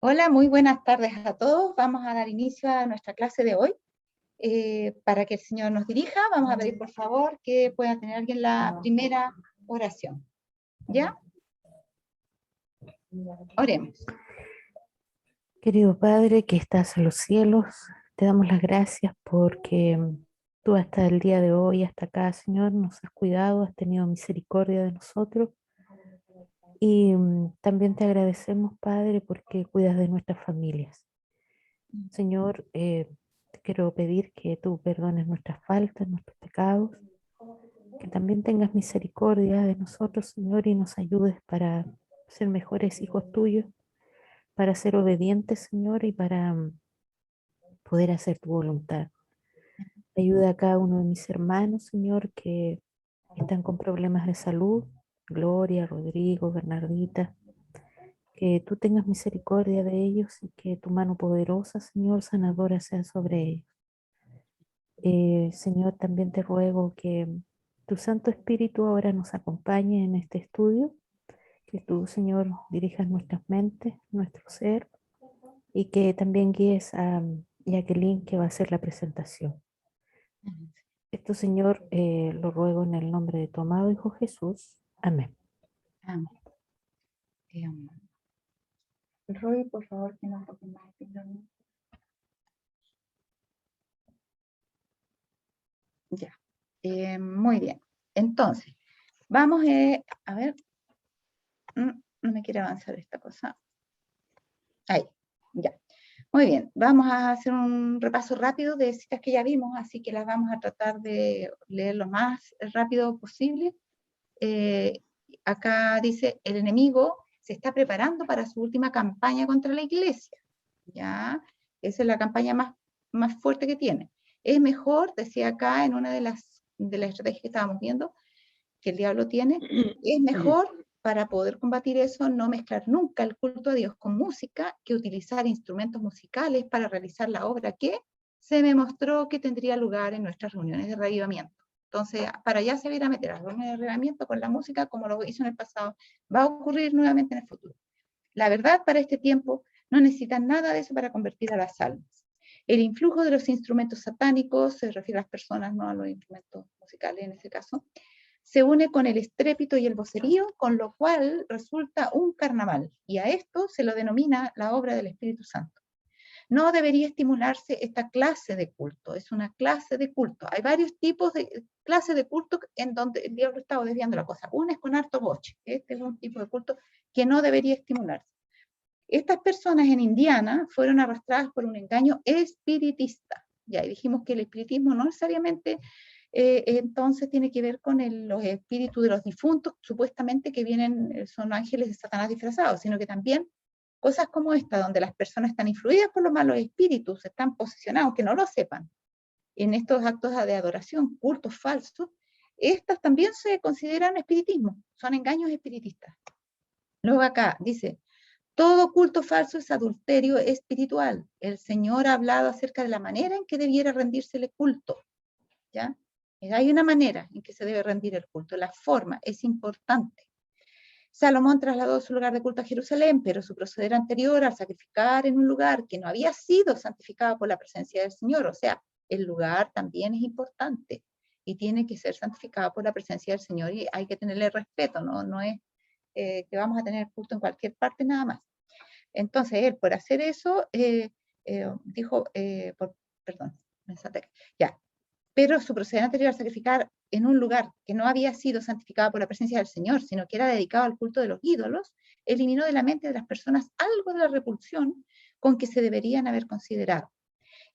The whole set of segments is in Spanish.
Hola, muy buenas tardes a todos. Vamos a dar inicio a nuestra clase de hoy. Para que el Señor nos dirija, vamos a pedir por favor que pueda tener alguien la primera oración. ¿Ya? Oremos. Querido Padre que estás en los cielos, te damos las gracias porque tú hasta el día de hoy, hasta acá, Señor, nos has cuidado, has tenido misericordia de nosotros. Y también te agradecemos, Padre, porque cuidas de nuestras familias. Señor, te quiero pedir que tú perdones nuestras faltas, nuestros pecados, que también tengas misericordia de nosotros, Señor, y nos ayudes para ser mejores hijos tuyos, para ser obedientes, Señor, y para poder hacer tu voluntad. Ayuda a cada uno de mis hermanos, Señor, que están con problemas de salud. Gloria, Rodrigo, Bernardita. Que tú tengas misericordia de ellos y que tu mano poderosa, Señor, sanadora sea sobre ellos. Señor, también te ruego que tu Santo Espíritu ahora nos acompañe en este estudio. Que tú, Señor, dirijas nuestras mentes, nuestro ser y que también guíes a Jacqueline, que va a hacer la presentación. Esto, Señor, lo ruego en el nombre de tu amado Hijo Jesús. Amén. Amén. Roy, por favor, que nos toque más. Ya. Muy bien. Entonces, vamos a ver. No me quiere avanzar esta cosa. Ahí, ya. Muy bien, vamos a hacer un repaso rápido de citas que ya vimos, así que las vamos a tratar de leer lo más rápido posible. Acá dice, el enemigo se está preparando para su última campaña contra la iglesia. ¿Ya? Esa es la campaña más fuerte que tiene. Es mejor, decía acá en una de las estrategias que estábamos viendo, que el diablo tiene, es mejor para poder combatir eso no mezclar nunca el culto a Dios con música que utilizar instrumentos musicales para realizar la obra que se me mostró que tendría lugar en nuestras reuniones de reavivamiento. Entonces, para allá se va a ir a meter a las reuniones de reavivamiento con la música como lo hizo en el pasado. Va a ocurrir nuevamente en el futuro. La verdad, para este tiempo no necesitan nada de eso para convertir a las almas. El influjo de los instrumentos satánicos, se refiere a las personas, no a los instrumentos musicales en este caso, se une con el estrépito y el vocerío, con lo cual resulta un carnaval, y a esto se lo denomina la obra del Espíritu Santo. No debería estimularse esta clase de culto, es una clase de culto. Hay varios tipos de clases de culto en donde el diablo está desviando la cosa. Una es con harto boche, este es un tipo de culto que no debería estimularse. Estas personas en Indiana fueron arrastradas por un engaño espiritista. Ya dijimos que el espiritismo no necesariamente entonces tiene que ver con los espíritus de los difuntos, supuestamente que vienen, son ángeles de Satanás disfrazados, sino que también cosas como esta, donde las personas están influidas por los malos espíritus, están posesionados, que no lo sepan, en estos actos de adoración, cultos falsos, estas también se consideran espiritismo, son engaños espiritistas. Luego acá dice, todo culto falso es adulterio espiritual. El Señor ha hablado acerca de la manera en que debiera rendírsele culto. ¿Ya? Hay una manera en que se debe rendir el culto. La forma es importante. Salomón trasladó su lugar de culto a Jerusalén, pero su proceder anterior al sacrificar en un lugar que no había sido santificado por la presencia del Señor, o sea, el lugar también es importante y tiene que ser santificado por la presencia del Señor y hay que tenerle respeto, no es que vamos a tener culto en cualquier parte nada más. Entonces, él por hacer eso, dijo, perdón, ya, pero su proceder anterior a sacrificar en un lugar que no había sido santificado por la presencia del Señor, sino que era dedicado al culto de los ídolos, eliminó de la mente de las personas algo de la repulsión con que se deberían haber considerado.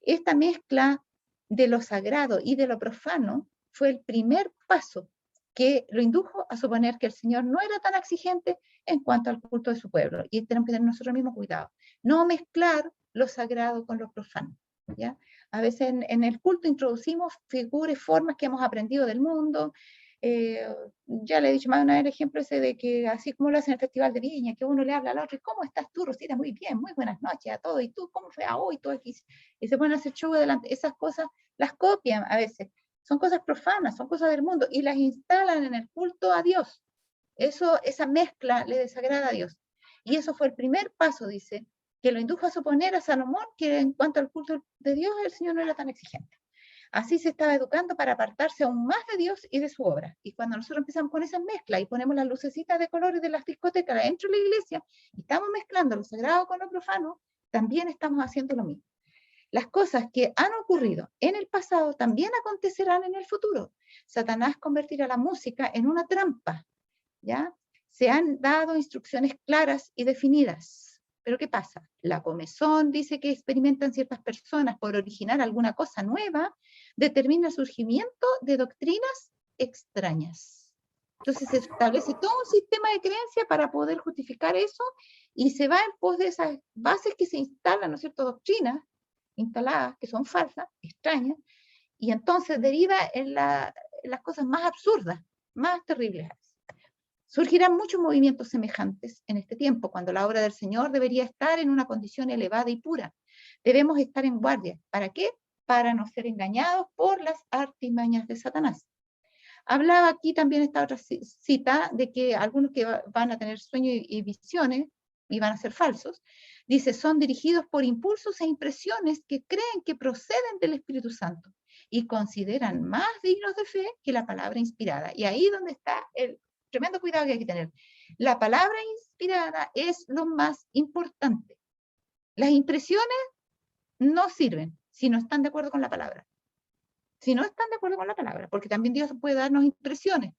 Esta mezcla de lo sagrado y de lo profano fue el primer paso que lo indujo a suponer que el Señor no era tan exigente en cuanto al culto de su pueblo. Y tenemos que tener nosotros mismos cuidado. No mezclar lo sagrado con lo profano. ¿Ya? A veces en el culto introducimos figuras y formas que hemos aprendido del mundo. Ya le he dicho más de una vez el ejemplo ese de que así como lo hacen en el Festival de Viña, que uno le habla al otro, ¿cómo estás tú, Rosita? Muy bien, muy buenas noches a todos. ¿Y tú cómo fue a hoy? Todo aquí. Y se ponen a hacer show adelante. Esas cosas las copian a veces. Son cosas profanas, son cosas del mundo y las instalan en el culto a Dios. Esa mezcla le desagrada a Dios. Y eso fue el primer paso, dice, que lo indujo a suponer a Salomón que en cuanto al culto de Dios, el Señor no era tan exigente. Así se estaba educando para apartarse aún más de Dios y de su obra. Y cuando nosotros empezamos con esa mezcla y ponemos las lucecitas de colores de las discotecas dentro de la iglesia y estamos mezclando lo sagrado con lo profano, también estamos haciendo lo mismo. Las cosas que han ocurrido en el pasado también acontecerán en el futuro. Satanás convertirá la música en una trampa, ¿ya? Se han dado instrucciones claras y definidas. Pero ¿qué pasa? La comezón dice que experimentan ciertas personas por originar alguna cosa nueva, determina el surgimiento de doctrinas extrañas. Entonces se establece todo un sistema de creencia para poder justificar eso y se va en pos de esas bases que se instalan, ¿no es cierto?, doctrinas instaladas que son falsas, extrañas, y entonces deriva en las cosas más absurdas, más terribles. Surgirán muchos movimientos semejantes en este tiempo, cuando la obra del Señor debería estar en una condición elevada y pura. Debemos estar en guardia. ¿Para qué? Para no ser engañados por las artimañas de Satanás. Hablaba aquí también esta otra cita de que algunos que van a tener sueños y visiones y van a ser falsos, dice, son dirigidos por impulsos e impresiones que creen que proceden del Espíritu Santo y consideran más dignos de fe que la palabra inspirada. Y ahí donde está el tremendo cuidado que hay que tener. La palabra inspirada es lo más importante. Las impresiones no sirven si no están de acuerdo con la palabra. Si no están de acuerdo con la palabra, porque también Dios puede darnos impresiones,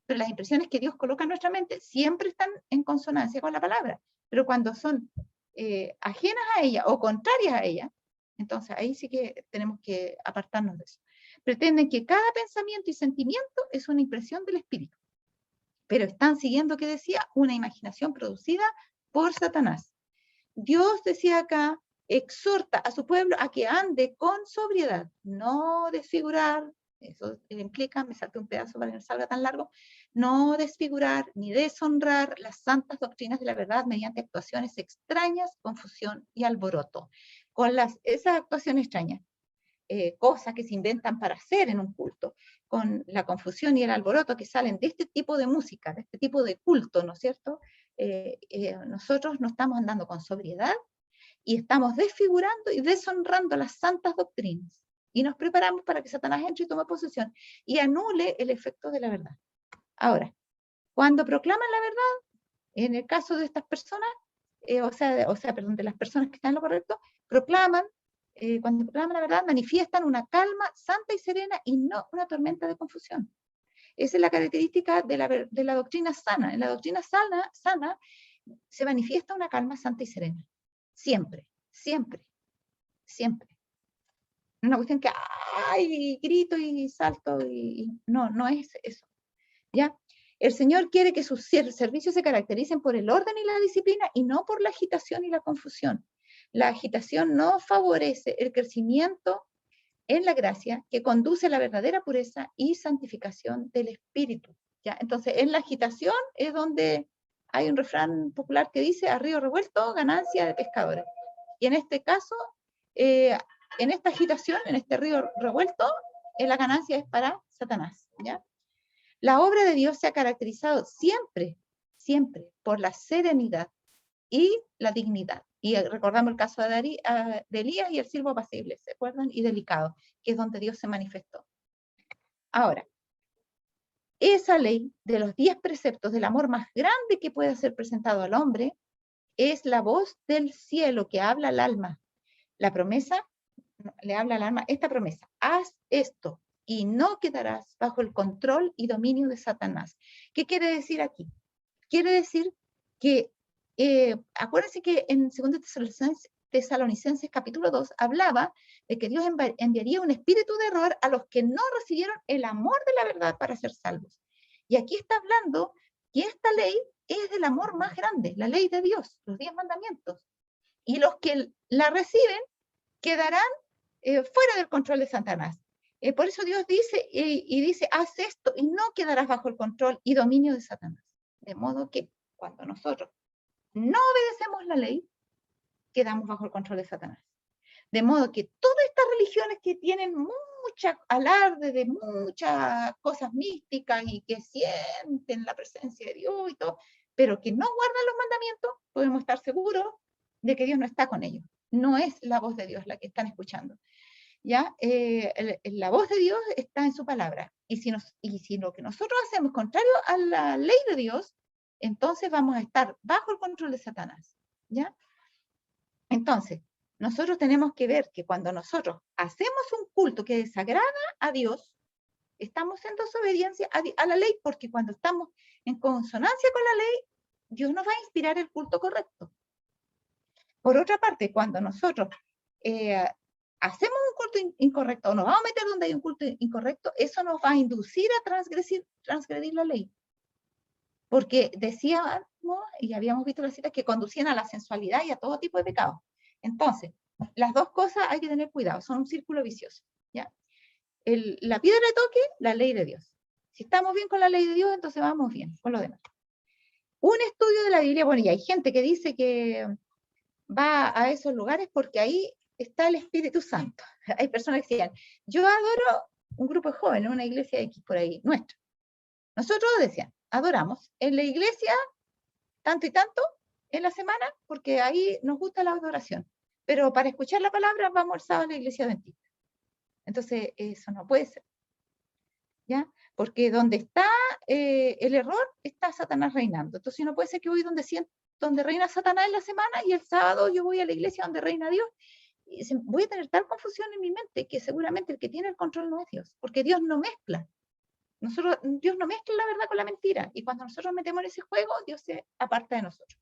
pero las impresiones que Dios coloca en nuestra mente siempre están en consonancia con la palabra, pero cuando son ajenas a ella o contrarias a ella, entonces ahí sí que tenemos que apartarnos de eso. Pretenden que cada pensamiento y sentimiento es una impresión del espíritu, pero están siguiendo, que decía, una imaginación producida por Satanás. Dios decía acá, exhorta a su pueblo a que ande con sobriedad, no desfigurar, eso implica, me salté un pedazo para que no salga tan largo, no desfigurar ni deshonrar las santas doctrinas de la verdad mediante actuaciones extrañas, confusión y alboroto. Con esas actuaciones extrañas, cosas que se inventan para hacer en un culto, con la confusión y el alboroto que salen de este tipo de música, de este tipo de culto, ¿no es cierto? Nosotros no estamos andando con sobriedad y estamos desfigurando y deshonrando las santas doctrinas. Y nos preparamos para que Satanás entre y tome posesión y anule el efecto de la verdad. Ahora, cuando proclaman la verdad, en el caso de estas personas, perdón, de las personas que están en lo correcto, cuando proclaman la verdad, manifiestan una calma santa y serena y no una tormenta de confusión. Esa es la característica de la doctrina sana. En la doctrina sana se manifiesta una calma santa y serena. Siempre, siempre, siempre. Una cuestión que, ¡ay!, grito y salto, no es eso. ¿Ya? El Señor quiere que sus servicios se caractericen por el orden y la disciplina y no por la agitación y la confusión. La agitación no favorece el crecimiento en la gracia que conduce a la verdadera pureza y santificación del espíritu. ¿Ya? Entonces, en la agitación es donde hay un refrán popular que dice, a río revuelto, ganancia de pescadores. Y en este caso, en esta agitación, en este río revuelto, la ganancia es para Satanás. ¿Ya? La obra de Dios se ha caracterizado siempre, siempre, por la serenidad y la dignidad. Y recordamos el caso de Elías y el siervo apacible, ¿se acuerdan? Y delicado, que es donde Dios se manifestó. Ahora, esa ley de los 10 preceptos del amor más grande que puede ser presentado al hombre es la voz del cielo que habla al alma. La promesa le habla al alma esta promesa: haz esto y no quedarás bajo el control y dominio de Satanás. ¿Qué quiere decir aquí? Quiere decir que, acuérdense que en 2 Tesalonicenses capítulo 2 hablaba de que Dios enviaría un espíritu de error a los que no recibieron el amor de la verdad para ser salvos. Y aquí está hablando que esta ley es del amor más grande, la ley de Dios, los 10 mandamientos. Y los que la reciben quedarán fuera del control de Satanás. Por eso Dios dice, y dice, haz esto y no quedarás bajo el control y dominio de Satanás. De modo que cuando nosotros no obedecemos la ley, quedamos bajo el control de Satanás. De modo que todas estas religiones que tienen mucha alarde de muchas cosas místicas y que sienten la presencia de Dios y todo, pero que no guardan los mandamientos, podemos estar seguros de que Dios no está con ellos. No es la voz de Dios la que están escuchando. ¿Ya? La voz de Dios está en su palabra. Y si lo que nosotros hacemos es contrario a la ley de Dios, entonces vamos a estar bajo el control de Satanás. ¿Ya? Entonces, nosotros tenemos que ver que cuando nosotros hacemos un culto que desagrada a Dios, estamos en desobediencia a la ley, porque cuando estamos en consonancia con la ley, Dios nos va a inspirar el culto correcto. Por otra parte, cuando nosotros hacemos un culto incorrecto o nos vamos a meter donde hay un culto incorrecto, eso nos va a inducir a transgredir la ley. Porque decíamos, y habíamos visto las citas, que conducían a la sensualidad y a todo tipo de pecados. Entonces, las dos cosas hay que tener cuidado, son un círculo vicioso. ¿Ya? La piedra de toque, la ley de Dios. Si estamos bien con la ley de Dios, entonces vamos bien con lo demás. Un estudio de la Biblia, bueno, y hay gente que dice que va a esos lugares porque ahí está el Espíritu Santo. Hay personas que decían, yo adoro un grupo de jóvenes, una iglesia X por ahí, nuestra. Nosotros decían, adoramos en la iglesia tanto y tanto en la semana porque ahí nos gusta la adoración. Pero para escuchar la palabra vamos el sábado a la iglesia adventista. Entonces, eso no puede ser. ¿Ya? Porque donde está el error, está Satanás reinando. Entonces no puede ser que voy donde reina Satanás en la semana y el sábado yo voy a la iglesia donde reina Dios. Y voy a tener tal confusión en mi mente que seguramente el que tiene el control no es Dios, porque Dios no mezcla. Dios no mezcla la verdad con la mentira. Y cuando nosotros metemos en ese juego, Dios se aparta de nosotros.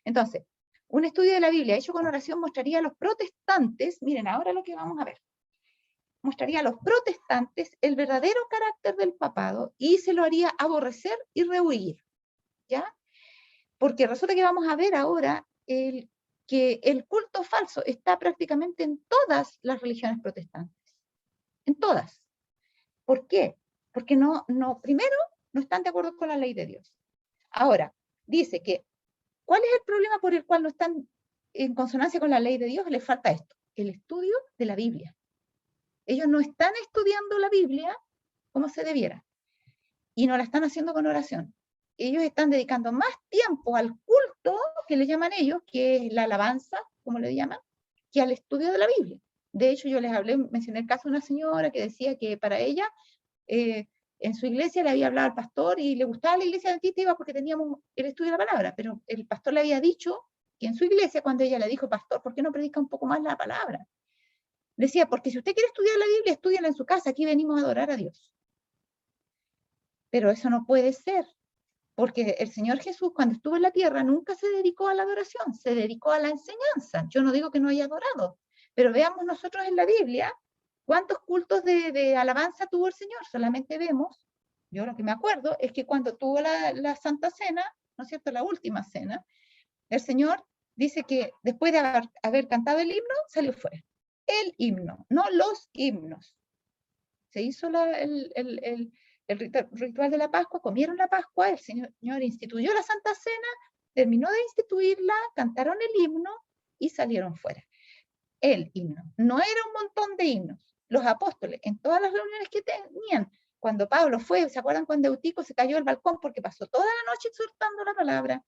Entonces, un estudio de la Biblia hecho con oración mostraría a los protestantes, miren ahora lo que vamos a ver, mostraría a los protestantes el verdadero carácter del papado y se lo haría aborrecer y rehuir, ¿ya? Porque resulta que vamos a ver ahora que el culto falso está prácticamente en todas las religiones protestantes, en todas. ¿Por qué? Porque primero, no están de acuerdo con la ley de Dios. Ahora, dice que, ¿cuál es el problema por el cual no están en consonancia con la ley de Dios? Les falta esto, el estudio de la Biblia. Ellos no están estudiando la Biblia como se debiera y no la están haciendo con oración. Ellos están dedicando más tiempo al culto, que le llaman ellos, que es la alabanza, como le llaman, que al estudio de la Biblia. De hecho, yo les mencioné el caso de una señora que decía que para ella, en su iglesia le había hablado al pastor y le gustaba la iglesia adventista, iba porque teníamos el estudio de la palabra, pero el pastor le había dicho que en su iglesia, cuando ella le dijo, pastor, ¿por qué no predica un poco más la palabra? Decía, porque si usted quiere estudiar la Biblia, estúdiala en su casa, aquí venimos a adorar a Dios. Pero eso no puede ser, porque el Señor Jesús, cuando estuvo en la tierra, nunca se dedicó a la adoración, se dedicó a la enseñanza. Yo no digo que no haya adorado, pero veamos nosotros en la Biblia cuántos cultos de alabanza tuvo el Señor. Solamente vemos, yo lo que me acuerdo, es que cuando tuvo la Santa Cena, ¿no es cierto?, la última cena, el Señor dice que después de haber cantado el himno, salió fuera. El himno, no los himnos. Se hizo el ritual de la Pascua, comieron la Pascua, el Señor instituyó la Santa Cena, terminó de instituirla, cantaron el himno y salieron fuera. El himno, no era un montón de himnos. Los apóstoles, en todas las reuniones que tenían, cuando Pablo fue, ¿se acuerdan cuando Eutico se cayó del balcón porque pasó toda la noche exhortando la palabra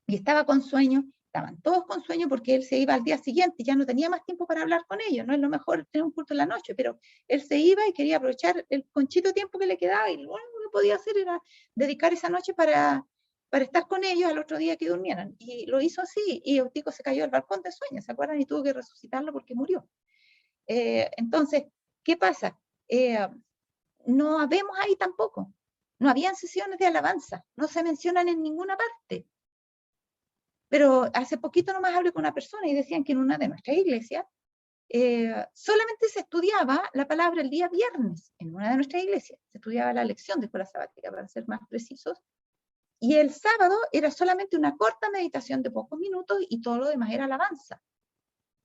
y estaba con sueño? Estaban todos con sueño porque él se iba al día siguiente, ya no tenía más tiempo para hablar con ellos, no es lo mejor tener un culto en la noche, pero él se iba y quería aprovechar el conchito tiempo que le quedaba y lo único que podía hacer era dedicar esa noche para estar con ellos al otro día que durmieran. Y lo hizo así, y Eutico se cayó del balcón de sueño, ¿se acuerdan? Y tuvo que resucitarlo porque murió. Entonces, ¿qué pasa? No vemos ahí tampoco. No habían sesiones de alabanza, no se mencionan en ninguna parte. Pero hace poquito nomás hablé con una persona y decían que en una de nuestras iglesias solamente se estudiaba la palabra el día viernes, en una de nuestras iglesias. Se estudiaba la lección de escuela sabática, para ser más precisos. Y el sábado era solamente una corta meditación de pocos minutos y todo lo demás era alabanza.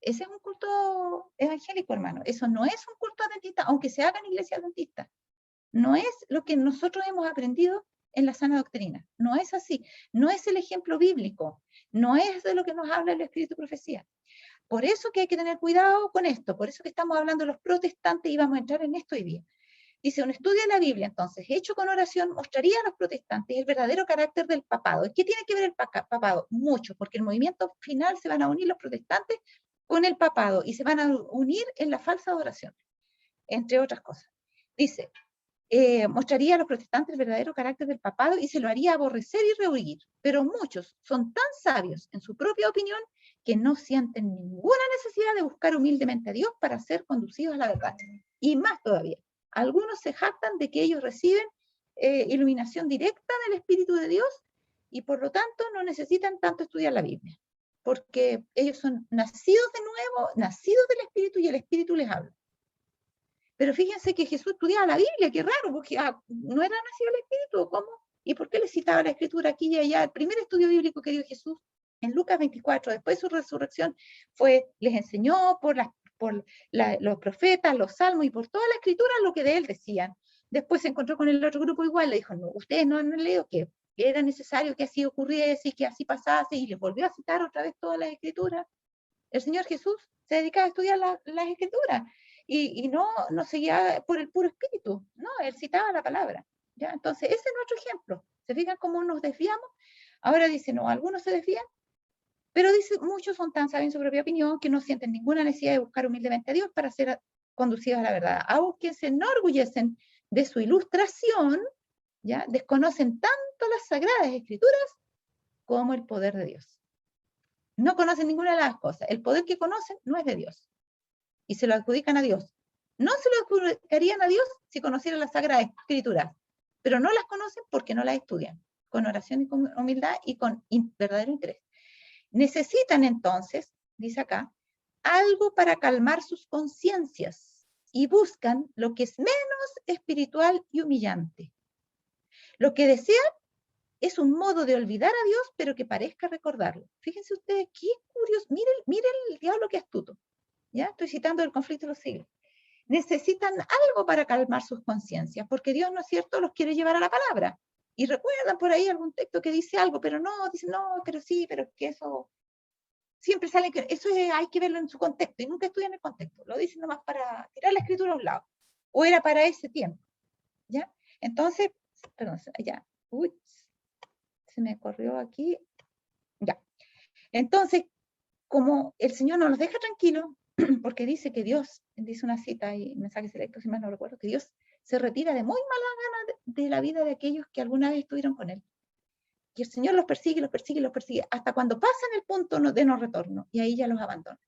Ese es un culto evangélico, hermano. Eso no es un culto adventista, aunque se haga en iglesia adventista. No es lo que nosotros hemos aprendido en la sana doctrina. No es así. No es el ejemplo bíblico. No es de lo que nos habla el Espíritu de Profecía. Por eso que hay que tener cuidado con esto. Por eso que estamos hablando de los protestantes y vamos a entrar en esto hoy día. Dice, un estudio de la Biblia, entonces, hecho con oración, mostraría a los protestantes el verdadero carácter del papado. ¿Qué tiene que ver el papado? Mucho, porque el movimiento final se van a unir los protestantes con el papado y se van a unir en la falsa adoración, entre otras cosas. Dice, mostraría a los protestantes el verdadero carácter del papado y se lo haría aborrecer y rehuir. Pero muchos son tan sabios en su propia opinión que no sienten ninguna necesidad de buscar humildemente a Dios para ser conducidos a la verdad. Y más todavía, algunos se jactan de que ellos reciben iluminación directa del Espíritu de Dios y por lo tanto no necesitan tanto estudiar la Biblia, porque ellos son nacidos de nuevo, nacidos del Espíritu y el Espíritu les habla. Pero fíjense que Jesús estudiaba la Biblia, qué raro, porque no era nacido el Espíritu, ¿cómo? ¿Y por qué le citaba la Escritura aquí y allá? El primer estudio bíblico que dio Jesús en Lucas 24, después de su resurrección, les enseñó por los profetas, los salmos y por toda la Escritura lo que de él decían. Después se encontró con el otro grupo igual, le dijo, no, ustedes no han leído que era necesario que así ocurriese y que así pasase, y les volvió a citar otra vez todas las Escrituras. El Señor Jesús se dedicaba a estudiar las Escrituras y no seguía por el puro espíritu, no, él citaba la palabra. ¿Ya? Entonces, ese es nuestro ejemplo. ¿Se fijan cómo nos desviamos? Ahora dice, no, algunos se desvían, pero dice, muchos son tan sabios en su propia opinión que no sienten ninguna necesidad de buscar humildemente a Dios para ser conducidos a la verdad. Aunque se enorgullecen de su ilustración, ¿ya? Desconocen tanto las sagradas escrituras como el poder de Dios. No conocen ninguna de las cosas. El poder que conocen no es de Dios. Y se lo adjudican a Dios. No se lo adjudicarían a Dios si conocieran las Sagradas Escrituras, pero no las conocen porque no las estudian, con oración y con humildad y con verdadero interés. Necesitan entonces, dice acá, algo para calmar sus conciencias y buscan lo que es menos espiritual y humillante. Lo que desean es un modo de olvidar a Dios, pero que parezca recordarlo. Fíjense ustedes, qué curioso. Miren el diablo que astuto. ¿Ya? Estoy citando el conflicto de los siglos. Necesitan algo para calmar sus conciencias, porque Dios, ¿no es cierto?, los quiere llevar a la palabra. Y recuerdan por ahí algún texto que dice algo, pero no, dicen, no, pero sí, pero es que eso siempre sale, eso hay que verlo en su contexto, y nunca estudian el contexto, lo dicen nomás para tirar la escritura a un lado, o era para ese tiempo, ¿ya? Entonces, perdón, ya, uy, se me corrió aquí, ya. Entonces, como el Señor no los deja tranquilos, porque dice que Dios, dice una cita y mensaje selecto, si mal no recuerdo, que Dios se retira de muy mala gana de la vida de aquellos que alguna vez estuvieron con Él. Y el Señor los persigue, los persigue, los persigue, hasta cuando pasan el punto de no retorno, y ahí ya los abandona.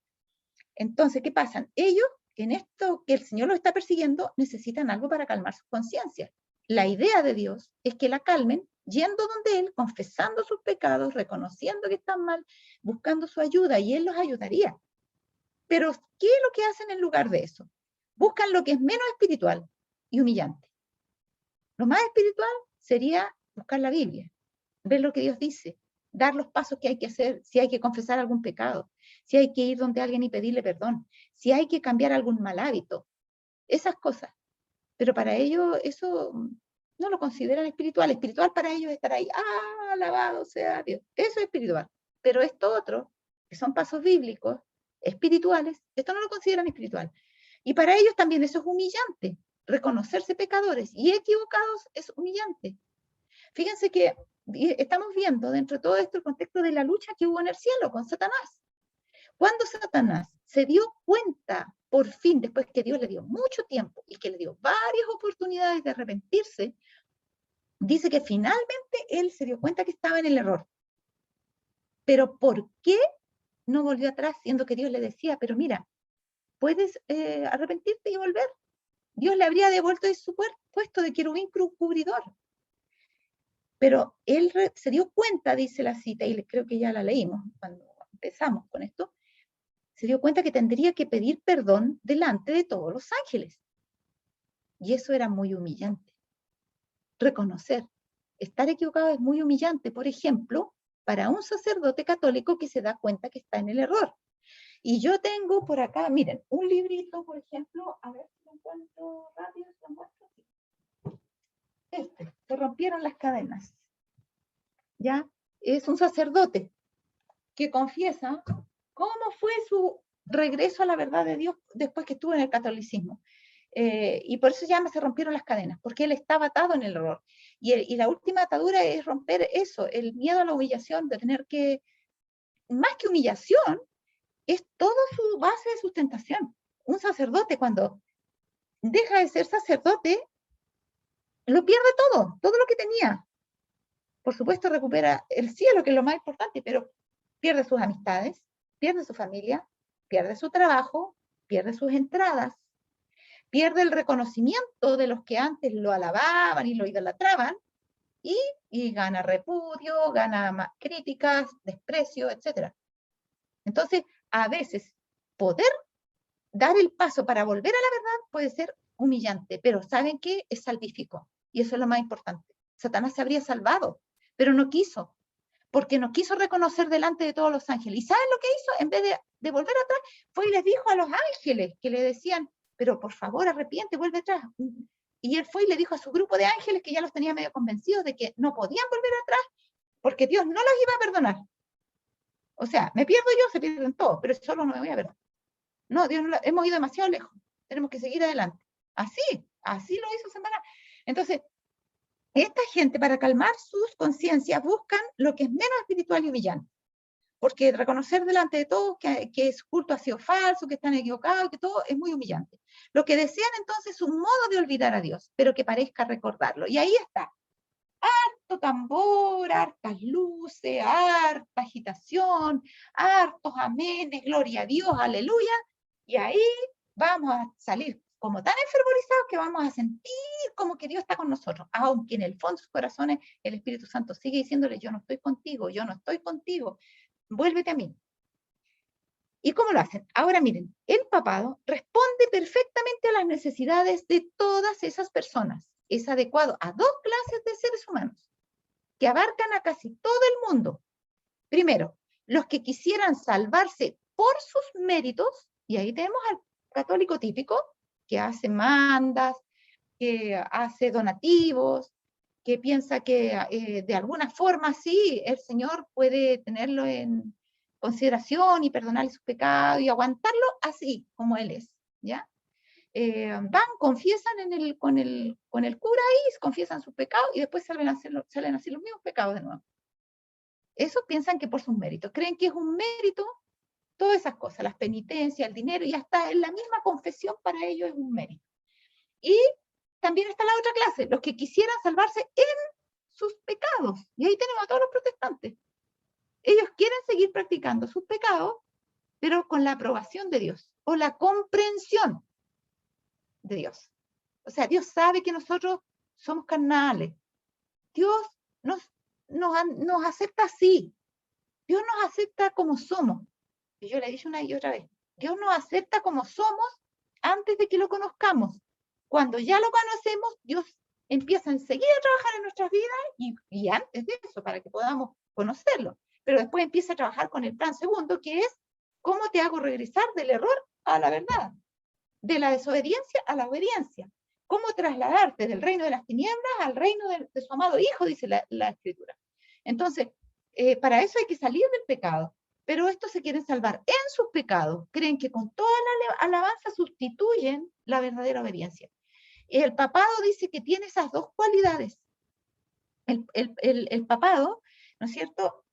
Entonces, ¿qué pasa? Ellos, en esto que el Señor los está persiguiendo, necesitan algo para calmar sus conciencias. La idea de Dios es que la calmen yendo donde Él, confesando sus pecados, reconociendo que están mal, buscando su ayuda, y Él los ayudaría. Pero, ¿qué es lo que hacen en lugar de eso? Buscan lo que es menos espiritual y humillante. Lo más espiritual sería buscar la Biblia, ver lo que Dios dice, dar los pasos que hay que hacer, si hay que confesar algún pecado, si hay que ir donde alguien y pedirle perdón, si hay que cambiar algún mal hábito, esas cosas. Pero para ellos eso no lo consideran espiritual. Espiritual para ellos es estar ahí, alabado sea Dios. Eso es espiritual. Pero esto otro, que son pasos bíblicos, espirituales, esto no lo consideran espiritual. Y para ellos también eso es humillante. Reconocerse pecadores y equivocados es humillante. Fíjense que estamos viendo dentro de todo esto el contexto de la lucha que hubo en el cielo con Satanás. Cuando Satanás se dio cuenta, por fin, después que Dios le dio mucho tiempo y que le dio varias oportunidades de arrepentirse, dice que finalmente él se dio cuenta que estaba en el error. Pero ¿por qué no volvió atrás, siendo que Dios le decía, pero mira, puedes arrepentirte y volver? Dios le habría devuelto de su puesto de querubín cubridor. Pero él se dio cuenta, dice la cita, y creo que ya la leímos cuando empezamos con esto, se dio cuenta que tendría que pedir perdón delante de todos los ángeles. Y eso era muy humillante. Reconocer, estar equivocado es muy humillante, por ejemplo, para un sacerdote católico que se da cuenta que está en el error. Y yo tengo por acá, miren, un librito, por ejemplo, a ver si lo encuentro rápido, si lo encuentro aquí. Se rompieron las cadenas. ¿Ya? Es un sacerdote que confiesa cómo fue su regreso a la verdad de Dios después que estuvo en el catolicismo. Y por eso ya se rompieron las cadenas, porque él estaba atado en el error. Y la última atadura es romper eso, el miedo a la humillación, de tener que, más que humillación, es toda su base de sustentación. Un sacerdote cuando deja de ser sacerdote, lo pierde todo lo que tenía. Por supuesto recupera el cielo, que es lo más importante, pero pierde sus amistades, pierde su familia, pierde su trabajo, pierde sus entradas, pierde el reconocimiento de los que antes lo alababan y lo idolatraban, y gana repudio, gana críticas, desprecio, etc. Entonces, a veces, poder dar el paso para volver a la verdad puede ser humillante, pero ¿saben qué? Es salvífico, y eso es lo más importante. Satanás se habría salvado, pero no quiso, porque no quiso reconocer delante de todos los ángeles. ¿Y saben lo que hizo? En vez de volver atrás, fue y les dijo a los ángeles, que le decían, pero por favor arrepiente, vuelve atrás. Y él fue y le dijo a su grupo de ángeles, que ya los tenía medio convencidos de que no podían volver atrás, porque Dios no los iba a perdonar. O sea, me pierdo yo, se pierden todos, pero solo no me voy a perdonar. No, Dios no, hemos ido demasiado lejos, tenemos que seguir adelante. Así lo hizo Satanás. Entonces, esta gente, para calmar sus conciencias, buscan lo que es menos espiritual y humillante. Porque reconocer delante de todos que su culto ha sido falso, que están equivocados, que todo es muy humillante. Lo que desean entonces es un modo de olvidar a Dios, pero que parezca recordarlo. Y ahí está. Harto tambor, hartas luces, harta agitación, hartos amenes, gloria a Dios, aleluya. Y ahí vamos a salir como tan enfervorizados que vamos a sentir como que Dios está con nosotros, aunque en el fondo de sus corazones el Espíritu Santo sigue diciéndole, yo no estoy contigo, vuélvete a mí. ¿Y cómo lo hacen? Ahora miren, el papado responde perfectamente a las necesidades de todas esas personas. Es adecuado a dos clases de seres humanos que abarcan a casi todo el mundo. Primero, los que quisieran salvarse por sus méritos, y ahí tenemos al católico típico, que hace mandas, que hace donativos, que piensa que de alguna forma sí, el Señor puede tenerlo en consideración y perdonarle sus pecados y aguantarlo así como Él es, ¿ya? Van, confiesan con el cura ahí, confiesan sus pecados y después salen así los mismos pecados de nuevo. Esos piensan que por sus méritos, creen que es un mérito, todas esas cosas, las penitencias, el dinero, y hasta en la misma confesión para ellos es un mérito. Y también está la otra clase, los que quisieran salvarse en sus pecados. Y ahí tenemos a todos los protestantes. Ellos quieren seguir practicando sus pecados, pero con la aprobación de Dios o la comprensión de Dios. O sea, Dios sabe que nosotros somos carnales. Dios nos acepta así. Dios nos acepta como somos. Y yo le he dicho una y otra vez. Dios nos acepta como somos antes de que lo conozcamos. Cuando ya lo conocemos, Dios empieza enseguida a trabajar en nuestras vidas y antes de eso, para que podamos conocerlo. Pero después empieza a trabajar con el plan segundo, que es cómo te hago regresar del error a la verdad, de la desobediencia a la obediencia. Cómo trasladarte del reino de las tinieblas al reino de su amado Hijo, dice la Escritura. Entonces, para eso hay que salir del pecado. Pero estos se quieren salvar en sus pecados. Creen que con toda la alabanza sustituyen la verdadera obediencia. El papado dice que tiene esas dos cualidades. El papado, ¿no es cierto?,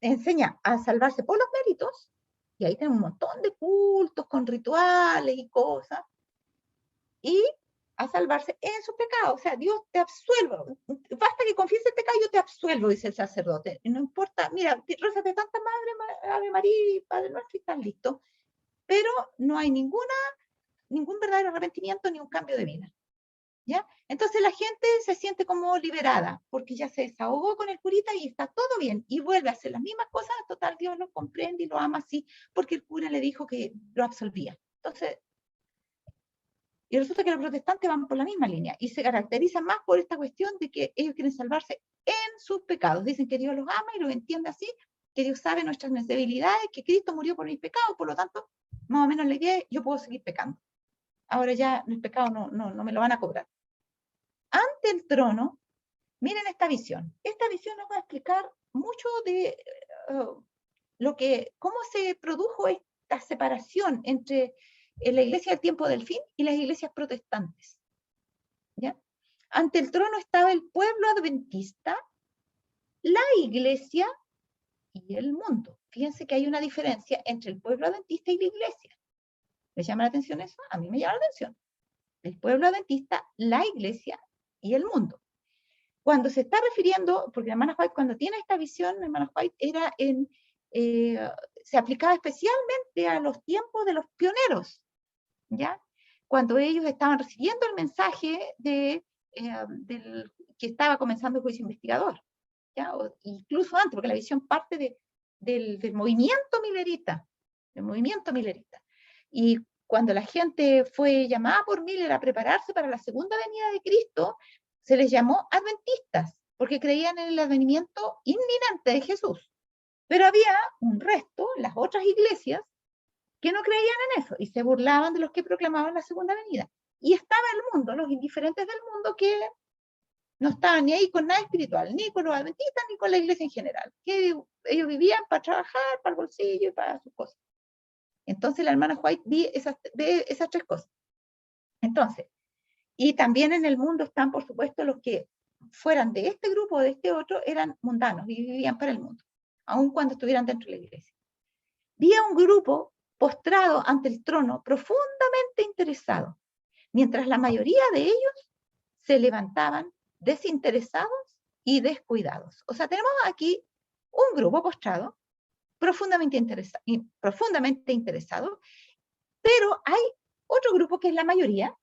enseña a salvarse por los méritos, y ahí tenemos un montón de cultos con rituales y cosas, y a salvarse en sus pecados. O sea, Dios te absuelve. Basta que confieses el pecado, yo te absuelvo, dice el sacerdote. No importa, mira, rézate tanta madre, Ave María, Padre Nuestro, y estás listo. Pero no hay ningún verdadero arrepentimiento ni un cambio de vida. ¿Ya? Entonces la gente se siente como liberada, porque ya se desahogó con el curita y está todo bien, y vuelve a hacer las mismas cosas. Total, Dios lo comprende y lo ama así, porque el cura le dijo que lo absolvía. Entonces, y resulta que los protestantes van por la misma línea, y se caracterizan más por esta cuestión de que ellos quieren salvarse en sus pecados. Dicen que Dios los ama y los entiende así, que Dios sabe nuestras debilidades, que Cristo murió por mis pecados, por lo tanto, más o menos la idea es, yo puedo seguir pecando. Ahora ya el pecado no me lo van a cobrar. Ante el trono, miren esta visión. Esta visión nos va a explicar mucho de cómo se produjo esta separación entre la iglesia del tiempo del fin y las iglesias protestantes. ¿Ya? Ante el trono estaba el pueblo adventista, la iglesia y el mundo. Fíjense que hay una diferencia entre el pueblo adventista y la iglesia. ¿Les llama la atención eso? A mí me llama la atención. El pueblo adventista, la iglesia y el mundo. Cuando se está refiriendo, porque la hermana White, cuando tiene esta visión, la hermana White era se aplicaba especialmente a los tiempos de los pioneros, ¿ya? Cuando ellos estaban recibiendo el mensaje que estaba comenzando el juicio investigador, ¿ya? O incluso antes, porque la visión parte del movimiento millerita, Y cuando la gente fue llamada por Miller a prepararse para la segunda venida de Cristo, se les llamó adventistas, porque creían en el advenimiento inminente de Jesús. Pero había un resto, las otras iglesias, que no creían en eso y se burlaban de los que proclamaban la segunda venida. Y estaba el mundo, los indiferentes del mundo, que no estaban ni ahí con nada espiritual, ni con los adventistas, ni con la iglesia en general. Que ellos vivían para trabajar, para el bolsillo y para sus cosas. Entonces la hermana White ve esas tres cosas. Entonces, y también en el mundo están, por supuesto, los que fueran de este grupo o de este otro, eran mundanos y vivían para el mundo, aun cuando estuvieran dentro de la iglesia. Había un grupo postrado ante el trono, profundamente interesado, mientras la mayoría de ellos se levantaban desinteresados y descuidados. O sea, tenemos aquí un grupo postrado, profundamente interesado, pero hay otro grupo que es la mayoría,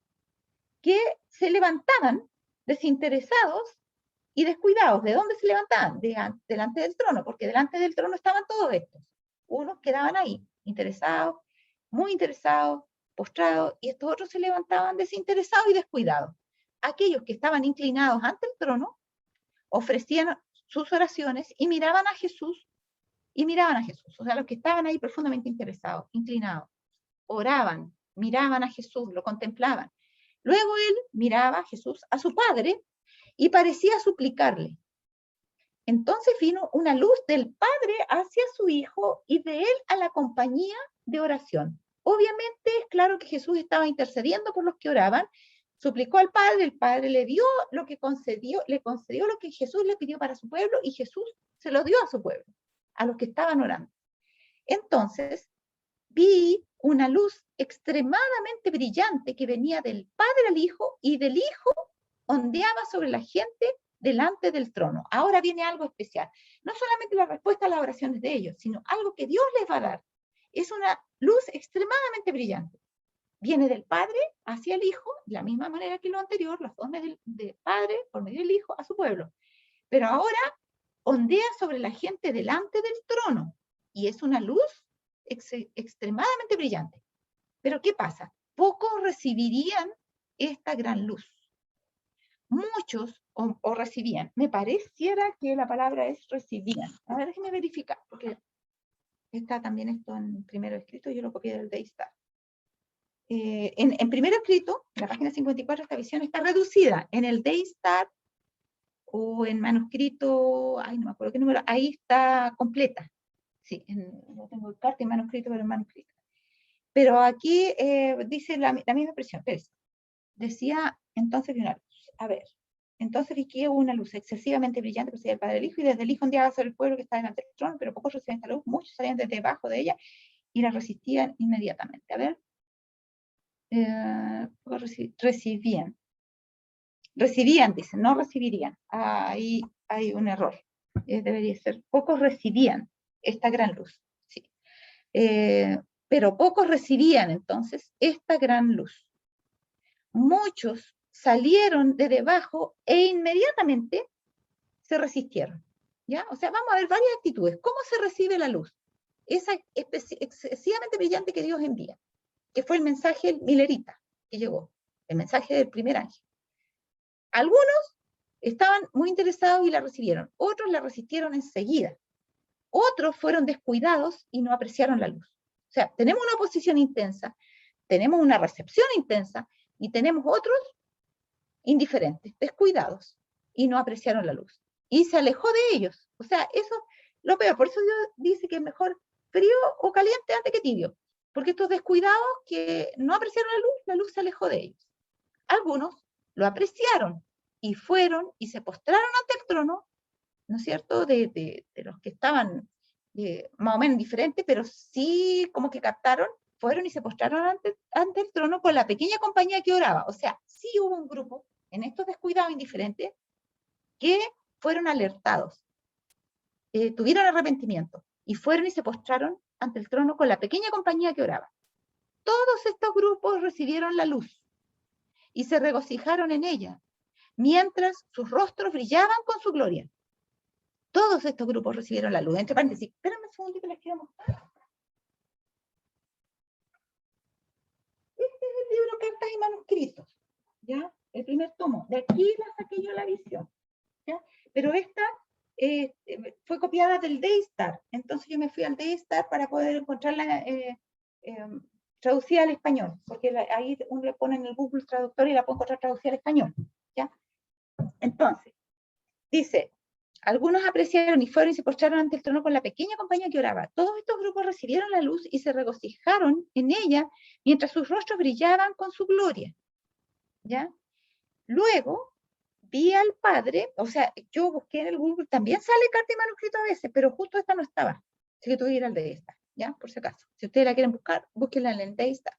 que se levantaban desinteresados y descuidados. ¿De dónde se levantaban? Delante del trono, porque delante del trono estaban todos estos. Unos quedaban ahí, interesados, muy interesados, postrados, y estos otros se levantaban desinteresados y descuidados. Aquellos que estaban inclinados ante el trono ofrecían sus oraciones y miraban a Jesús, o sea, los que estaban ahí profundamente interesados, inclinados, oraban, miraban a Jesús, lo contemplaban. Luego él miraba a Jesús, a su Padre, y parecía suplicarle. Entonces vino una luz del Padre hacia su Hijo y de él a la compañía de oración. Obviamente es claro que Jesús estaba intercediendo por los que oraban, suplicó al Padre, el Padre le dio lo que le concedió lo que Jesús le pidió para su pueblo y Jesús se lo dio a su pueblo, a los que estaban orando. Entonces vi una luz extremadamente brillante que venía del Padre al Hijo y del Hijo ondeaba sobre la gente delante del trono. Ahora viene algo especial. No solamente la respuesta a las oraciones de ellos, sino algo que Dios les va a dar. Es una luz extremadamente brillante. Viene del Padre hacia el Hijo, de la misma manera que lo anterior, los dones del Padre por medio del Hijo a su pueblo. Pero ahora ondea sobre la gente delante del trono. Y es una luz extremadamente brillante. Pero ¿qué pasa? Pocos recibirían esta gran luz. Muchos o recibían. Me pareciera que la palabra es recibían. A ver, déjenme verificar, porque está también esto en primero escrito, yo lo copié del Daystar. En primero escrito, en la página 54, esta visión está reducida. En el Daystar o en manuscrito, ay, no me acuerdo qué número, ahí está completa. Sí, no tengo el carta en manuscrito, pero en manuscrito. Pero aquí dice la misma expresión. Decía, entonces vi una luz. A ver, entonces vi que hubo una luz excesivamente brillante, procedía del Padre del Hijo, y desde el Hijo ondeaba sobre el pueblo que está delante del trono, pero pocos recibían esta luz, muchos salían desde debajo de ella y la resistían inmediatamente. A ver, recibían, dicen, no recibirían. Ahí hay un error. Debería ser, pocos recibían esta gran luz. Sí. Pero pocos recibían entonces esta gran luz. Muchos salieron de debajo e inmediatamente se resistieron. ¿Ya? O sea, vamos a ver varias actitudes. ¿Cómo se recibe la luz? Esa excesivamente brillante que Dios envía, que fue el mensaje milerita que llegó, el mensaje del primer ángel. Algunos estaban muy interesados y la recibieron, otros la resistieron enseguida, otros fueron descuidados y no apreciaron la luz. O sea, tenemos una oposición intensa, tenemos una recepción intensa y tenemos otros indiferentes, descuidados y no apreciaron la luz. Y se alejó de ellos. O sea, eso es lo peor. Por eso Dios dice que es mejor frío o caliente antes que tibio. porque estos descuidados que no apreciaron la luz se alejó de ellos. Algunos lo apreciaron y fueron y se postraron ante el trono, ¿no es cierto?, de los que estaban más o menos diferentes, pero sí como que captaron, fueron y se postraron ante el trono con la pequeña compañía que oraba. O sea, sí hubo un grupo en estos descuidados indiferentes que fueron alertados, tuvieron arrepentimiento y fueron y se postraron ante el trono con la pequeña compañía que oraba. Todos estos grupos recibieron la luz y se regocijaron en ella, mientras sus rostros brillaban con su gloria. Todos estos grupos recibieron la luz. Entre paréntesis, espérenme un segundito, les quiero mostrar. Este es el libro Cartas y Manuscritos, ¿ya? El primer tomo. De aquí la saqué yo la visión, ¿ya? Pero esta fue copiada del Daystar. Entonces yo me fui al Daystar para poder encontrarla traducida al español, porque ahí uno le pone en el Google Traductor y la puede encontrar traducida al español, ¿ya? Entonces, dice, algunos apreciaron y fueron y se postraron ante el trono con la pequeña compañía que oraba. Todos estos grupos recibieron la luz y se regocijaron en ella mientras sus rostros brillaban con su gloria, ¿ya? Luego vi al Padre, o sea, yo busqué en el Google, también sale carta y manuscrito a veces, pero justo esta no estaba, así que tuve que ir al de esta, ¿ya? Por si acaso. Si ustedes la quieren buscar, búsquenla en el Daystar.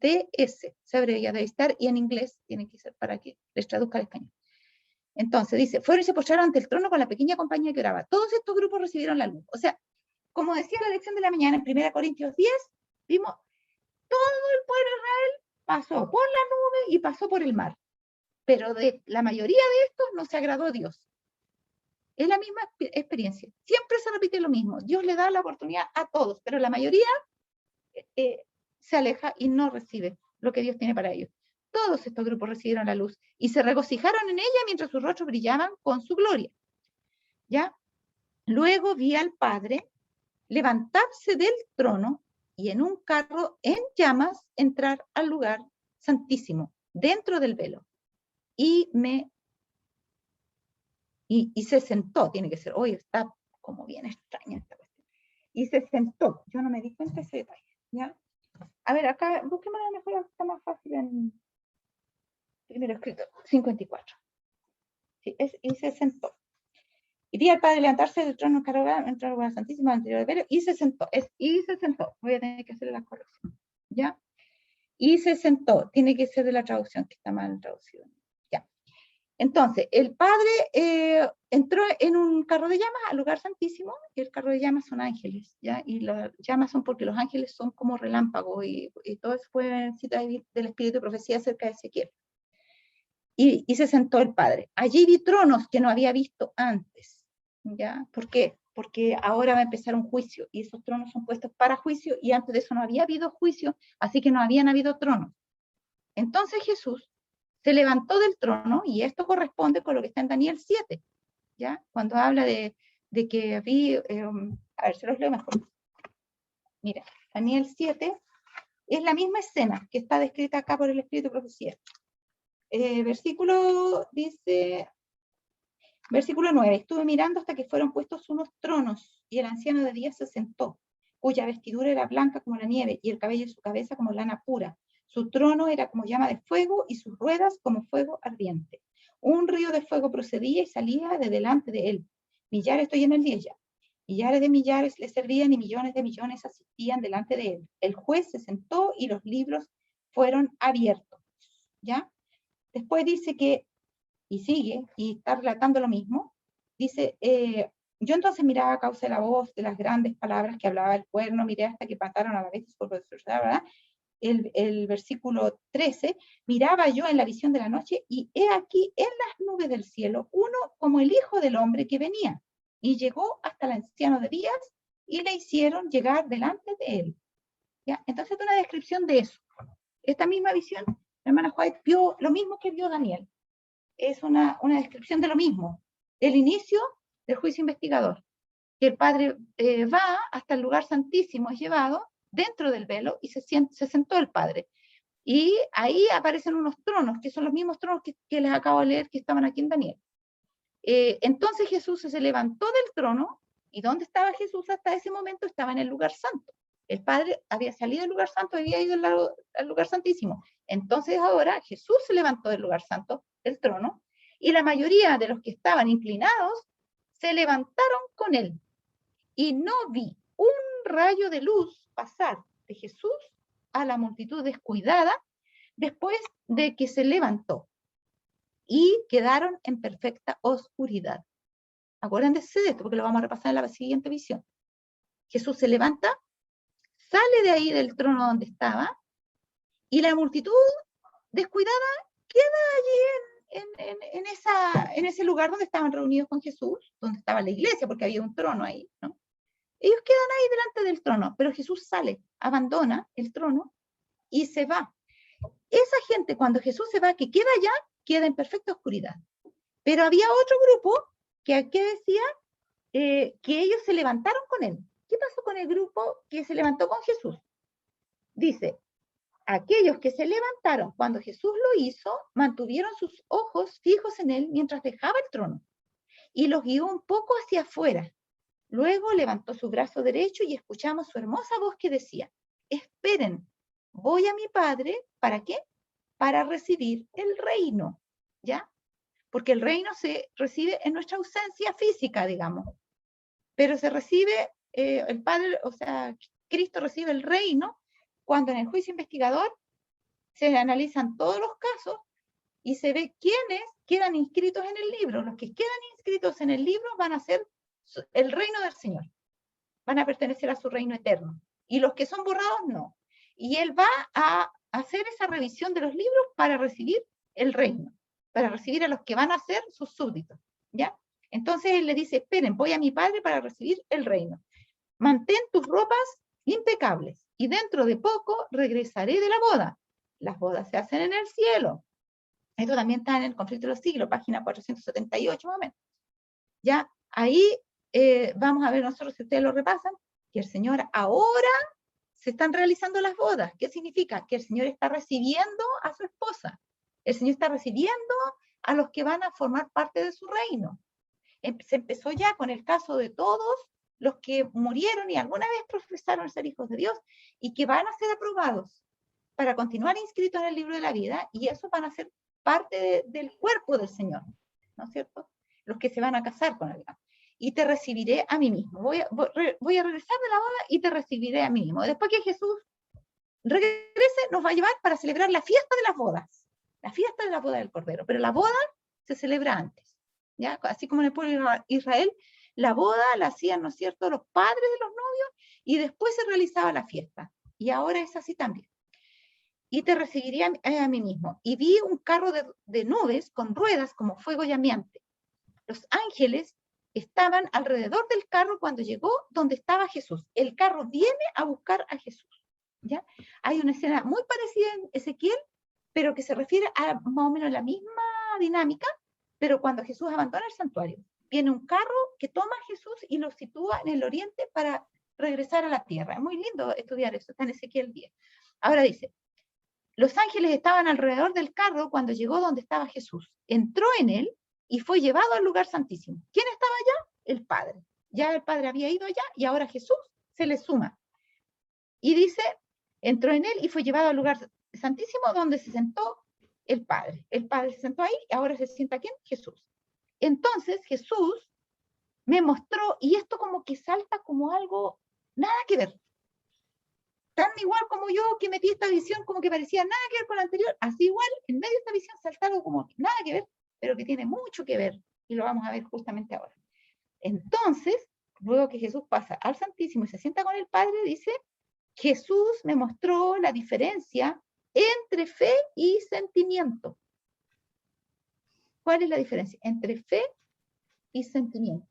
DS, se abrevia Daystar, y en inglés tiene que ser para que les traduzca al español. Entonces dice, fueron y se postraron ante el trono con la pequeña compañía que oraba. Todos estos grupos recibieron la luz. O sea, como decía la lección de la mañana en 1 Corintios 10, vimos todo el pueblo de Israel pasó por la nube y pasó por el mar. Pero de la mayoría de estos no se agradó a Dios. Es la misma experiencia. Siempre se repite lo mismo. Dios le da la oportunidad a todos, pero la mayoría se aleja y no recibe lo que Dios tiene para ellos. Todos estos grupos recibieron la luz y se regocijaron en ella mientras sus rostros brillaban con su gloria. ¿Ya? Luego vi al Padre levantarse del trono y en un carro en llamas entrar al lugar santísimo, dentro del velo. Y se sentó, tiene que ser, hoy está como bien extraña esta cuestión. Y se sentó, yo no me di cuenta de ese detalle, ¿ya? A ver, acá, busquemos la mejor, está más fácil en primero escrito, 54. Sí, y se sentó. Y vi al Padre levantarse del trono entró al lugar santísimo anterior del velo, y se sentó. Y se sentó. Voy a tener que hacerle la corrección. ¿Ya? Y se sentó. Tiene que ser de la traducción, que está mal traducido. ¿Ya? Entonces, el Padre entró en un carro de llamas al lugar santísimo, y el carro de llamas son ángeles, ¿ya? Y las llamas son porque los ángeles son como relámpagos, y todo eso fue cita del Espíritu de Profecía acerca de Ezequiel. Y se sentó el Padre. Allí vi tronos que no había visto antes, ¿ya? ¿Por qué? Porque ahora va a empezar un juicio, y esos tronos son puestos para juicio, y antes de eso no había habido juicio, así que no habían habido tronos. Entonces Jesús se levantó del trono, y esto corresponde con lo que está en Daniel 7, ¿ya? Cuando habla de que vi, a ver, se los leo mejor. Mira, Daniel 7 es la misma escena que está descrita acá por el Espíritu de Profecía. Versículo 9, estuve mirando hasta que fueron puestos unos tronos, y el anciano de días se sentó, cuya vestidura era blanca como la nieve, y el cabello de su cabeza como lana pura. Su trono era como llama de fuego, y sus ruedas como fuego ardiente. Un río de fuego procedía y salía de delante de él. Millares, estoy en el 10 ya. Millares de millares le servían, y millones de millones asistían delante de él. El juez se sentó y los libros fueron abiertos. ¿Ya? Después dice que, y sigue, y está relatando lo mismo, dice, yo entonces miraba a causa de la voz, de las grandes palabras que hablaba el cuerno, miré hasta que mataron a la bestia por ¿verdad? El versículo 13, miraba yo en la visión de la noche, y he aquí en las nubes del cielo uno como el Hijo del Hombre que venía, y llegó hasta el anciano de días, y le hicieron llegar delante de él. ¿Ya? Entonces es una descripción de eso. Esta misma visión, la hermana White vio lo mismo que vio Daniel. Es una descripción de lo mismo, del inicio del juicio investigador, que el Padre va hasta el lugar santísimo, es llevado dentro del velo, y se sentó el Padre. Y ahí aparecen unos tronos, que son los mismos tronos que les acabo de leer, que estaban aquí en Daniel. Entonces Jesús se levantó del trono, y ¿dónde estaba Jesús hasta ese momento? Estaba en el lugar santo. El Padre había salido del lugar santo, había ido al lugar santísimo. Entonces ahora Jesús se levantó del lugar santo, del trono, y la mayoría de los que estaban inclinados se levantaron con él. Y no vi un rayo de luz pasar de Jesús a la multitud descuidada después de que se levantó. Y quedaron en perfecta oscuridad. Acuérdense de esto porque lo vamos a repasar en la siguiente visión. Jesús se levanta, sale de ahí del trono donde estaba y la multitud descuidada queda allí en ese lugar donde estaban reunidos con Jesús, donde estaba la iglesia, porque había un trono ahí, ¿no? Ellos quedan ahí delante del trono, pero Jesús sale, abandona el trono y se va. Esa gente, cuando Jesús se va, que queda allá, queda en perfecta oscuridad. Pero había otro grupo que aquí decía que ellos se levantaron con él. ¿Qué pasó con el grupo que se levantó con Jesús? Dice, aquellos que se levantaron cuando Jesús lo hizo, mantuvieron sus ojos fijos en él mientras dejaba el trono y los guió un poco hacia afuera. Luego levantó su brazo derecho y escuchamos su hermosa voz que decía, esperen, voy a mi Padre, ¿para qué? Para recibir el reino, ¿ya? Porque el reino se recibe en nuestra ausencia física, digamos, pero se recibe, el Padre, o sea, Cristo recibe el reino cuando en el juicio investigador se analizan todos los casos y se ve quiénes quedan inscritos en el libro. Los que quedan inscritos en el libro van a ser el reino del Señor, van a pertenecer a su reino eterno. Y los que son borrados, no. Y Él va a hacer esa revisión de los libros para recibir el reino, para recibir a los que van a ser sus súbditos, ¿ya? Entonces Él le dice, esperen, voy a mi Padre para recibir el reino. Mantén tus ropas impecables y dentro de poco regresaré de la boda. Las bodas se hacen en el cielo. Esto también está en el Conflicto de los Siglos, página 478 más o menos. Ya, ahí vamos a ver nosotros, si ustedes lo repasan, que el Señor ahora se están realizando las bodas. ¿Qué significa? Que el Señor está recibiendo a su esposa. El Señor está recibiendo a los que van a formar parte de su reino. Se empezó ya con el caso de todos los que murieron y alguna vez profesaron ser hijos de Dios y que van a ser aprobados para continuar inscritos en el libro de la vida, y esos van a ser parte del cuerpo del Señor, ¿no es cierto? Los que se van a casar con él. Y te recibiré a mí mismo. Voy a regresar de la boda y te recibiré a mí mismo. Después que Jesús regrese, nos va a llevar para celebrar la fiesta de las bodas. La fiesta de la boda del Cordero. Pero la boda se celebra antes, ¿ya? Así como en el pueblo de Israel, la boda la hacían, ¿no es cierto?, los padres de los novios y después se realizaba la fiesta. Y ahora es así también. Y te recibiré a mí mismo. Y vi un carro de nubes con ruedas como fuego llameante. Los ángeles estaban alrededor del carro cuando llegó donde estaba Jesús. El carro viene a buscar a Jesús, ¿ya? Hay una escena muy parecida en Ezequiel, pero que se refiere a más o menos la misma dinámica, pero cuando Jesús abandona el santuario. Viene un carro que toma a Jesús y lo sitúa en el oriente para regresar a la tierra. Es muy lindo estudiar eso, está en Ezequiel 10. Ahora dice, los ángeles estaban alrededor del carro cuando llegó donde estaba Jesús. Entró en él y fue llevado al lugar santísimo. ¿Quién estaba allá? El Padre. Ya el Padre había ido allá y ahora Jesús se le suma. Y dice, entró en él y fue llevado al lugar santísimo donde se sentó el Padre. El Padre se sentó ahí y ahora se sienta ¿quién? Jesús. Entonces Jesús me mostró, y esto como que salta como algo, nada que ver. Tan igual como yo que metí esta visión como que parecía nada que ver con la anterior, así igual en medio de esta visión salta algo como nada que ver, pero que tiene mucho que ver, y lo vamos a ver justamente ahora. Entonces, luego que Jesús pasa al Santísimo y se sienta con el Padre, dice, Jesús me mostró la diferencia entre fe y sentimiento. ¿Cuál es la diferencia entre fe y sentimiento?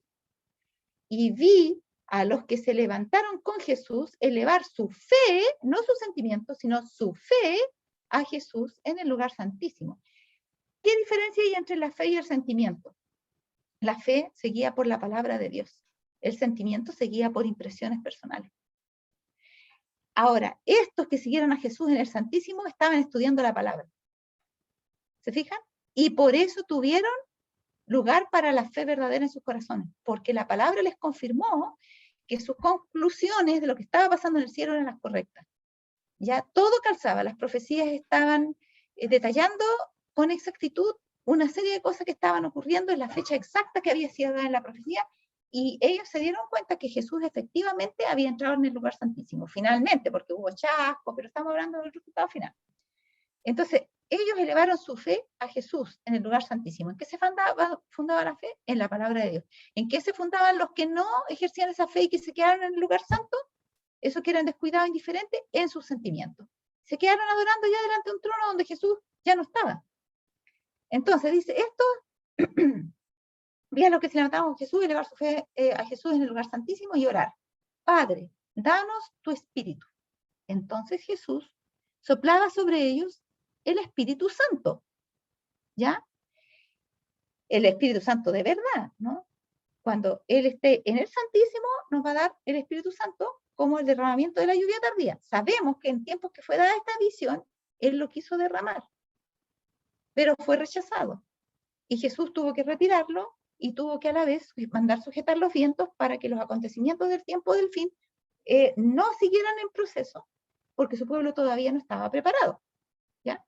Y vi a los que se levantaron con Jesús elevar su fe, no su sentimiento, sino su fe a Jesús en el lugar santísimo. ¿Qué diferencia hay entre la fe y el sentimiento? La fe se guía por la palabra de Dios. El sentimiento se guía por impresiones personales. Ahora, estos que siguieron a Jesús en el Santísimo estaban estudiando la palabra. ¿Se fijan? Y por eso tuvieron lugar para la fe verdadera en sus corazones, porque la palabra les confirmó que sus conclusiones de lo que estaba pasando en el cielo eran las correctas. Ya todo calzaba, las profecías estaban detallando con exactitud una serie de cosas que estaban ocurriendo en la fecha exacta que había sido dada en la profecía, y ellos se dieron cuenta que Jesús efectivamente había entrado en el lugar santísimo, finalmente, porque hubo chasco, pero estamos hablando del resultado final. Entonces, ellos elevaron su fe a Jesús en el lugar santísimo. ¿En qué se fundaba la fe? En la palabra de Dios. ¿En qué se fundaban los que no ejercían esa fe y que se quedaron en el lugar santo? Esos que eran descuidados, indiferentes, en sus sentimientos. Se quedaron adorando ya delante de un trono donde Jesús ya no estaba. Entonces dice, esto, vi a los que se levantaban con Jesús, elevar su fe a Jesús en el lugar santísimo y orar. Padre, danos tu espíritu. Entonces Jesús soplaba sobre ellos el Espíritu Santo, ¿ya? El Espíritu Santo de verdad, ¿no? Cuando Él esté en el Santísimo, nos va a dar el Espíritu Santo como el derramamiento de la lluvia tardía. Sabemos que en tiempos que fue dada esta visión, Él lo quiso derramar, pero fue rechazado. Y Jesús tuvo que retirarlo y tuvo que a la vez mandar sujetar los vientos para que los acontecimientos del tiempo del fin no siguieran en proceso, porque su pueblo todavía no estaba preparado, ¿ya?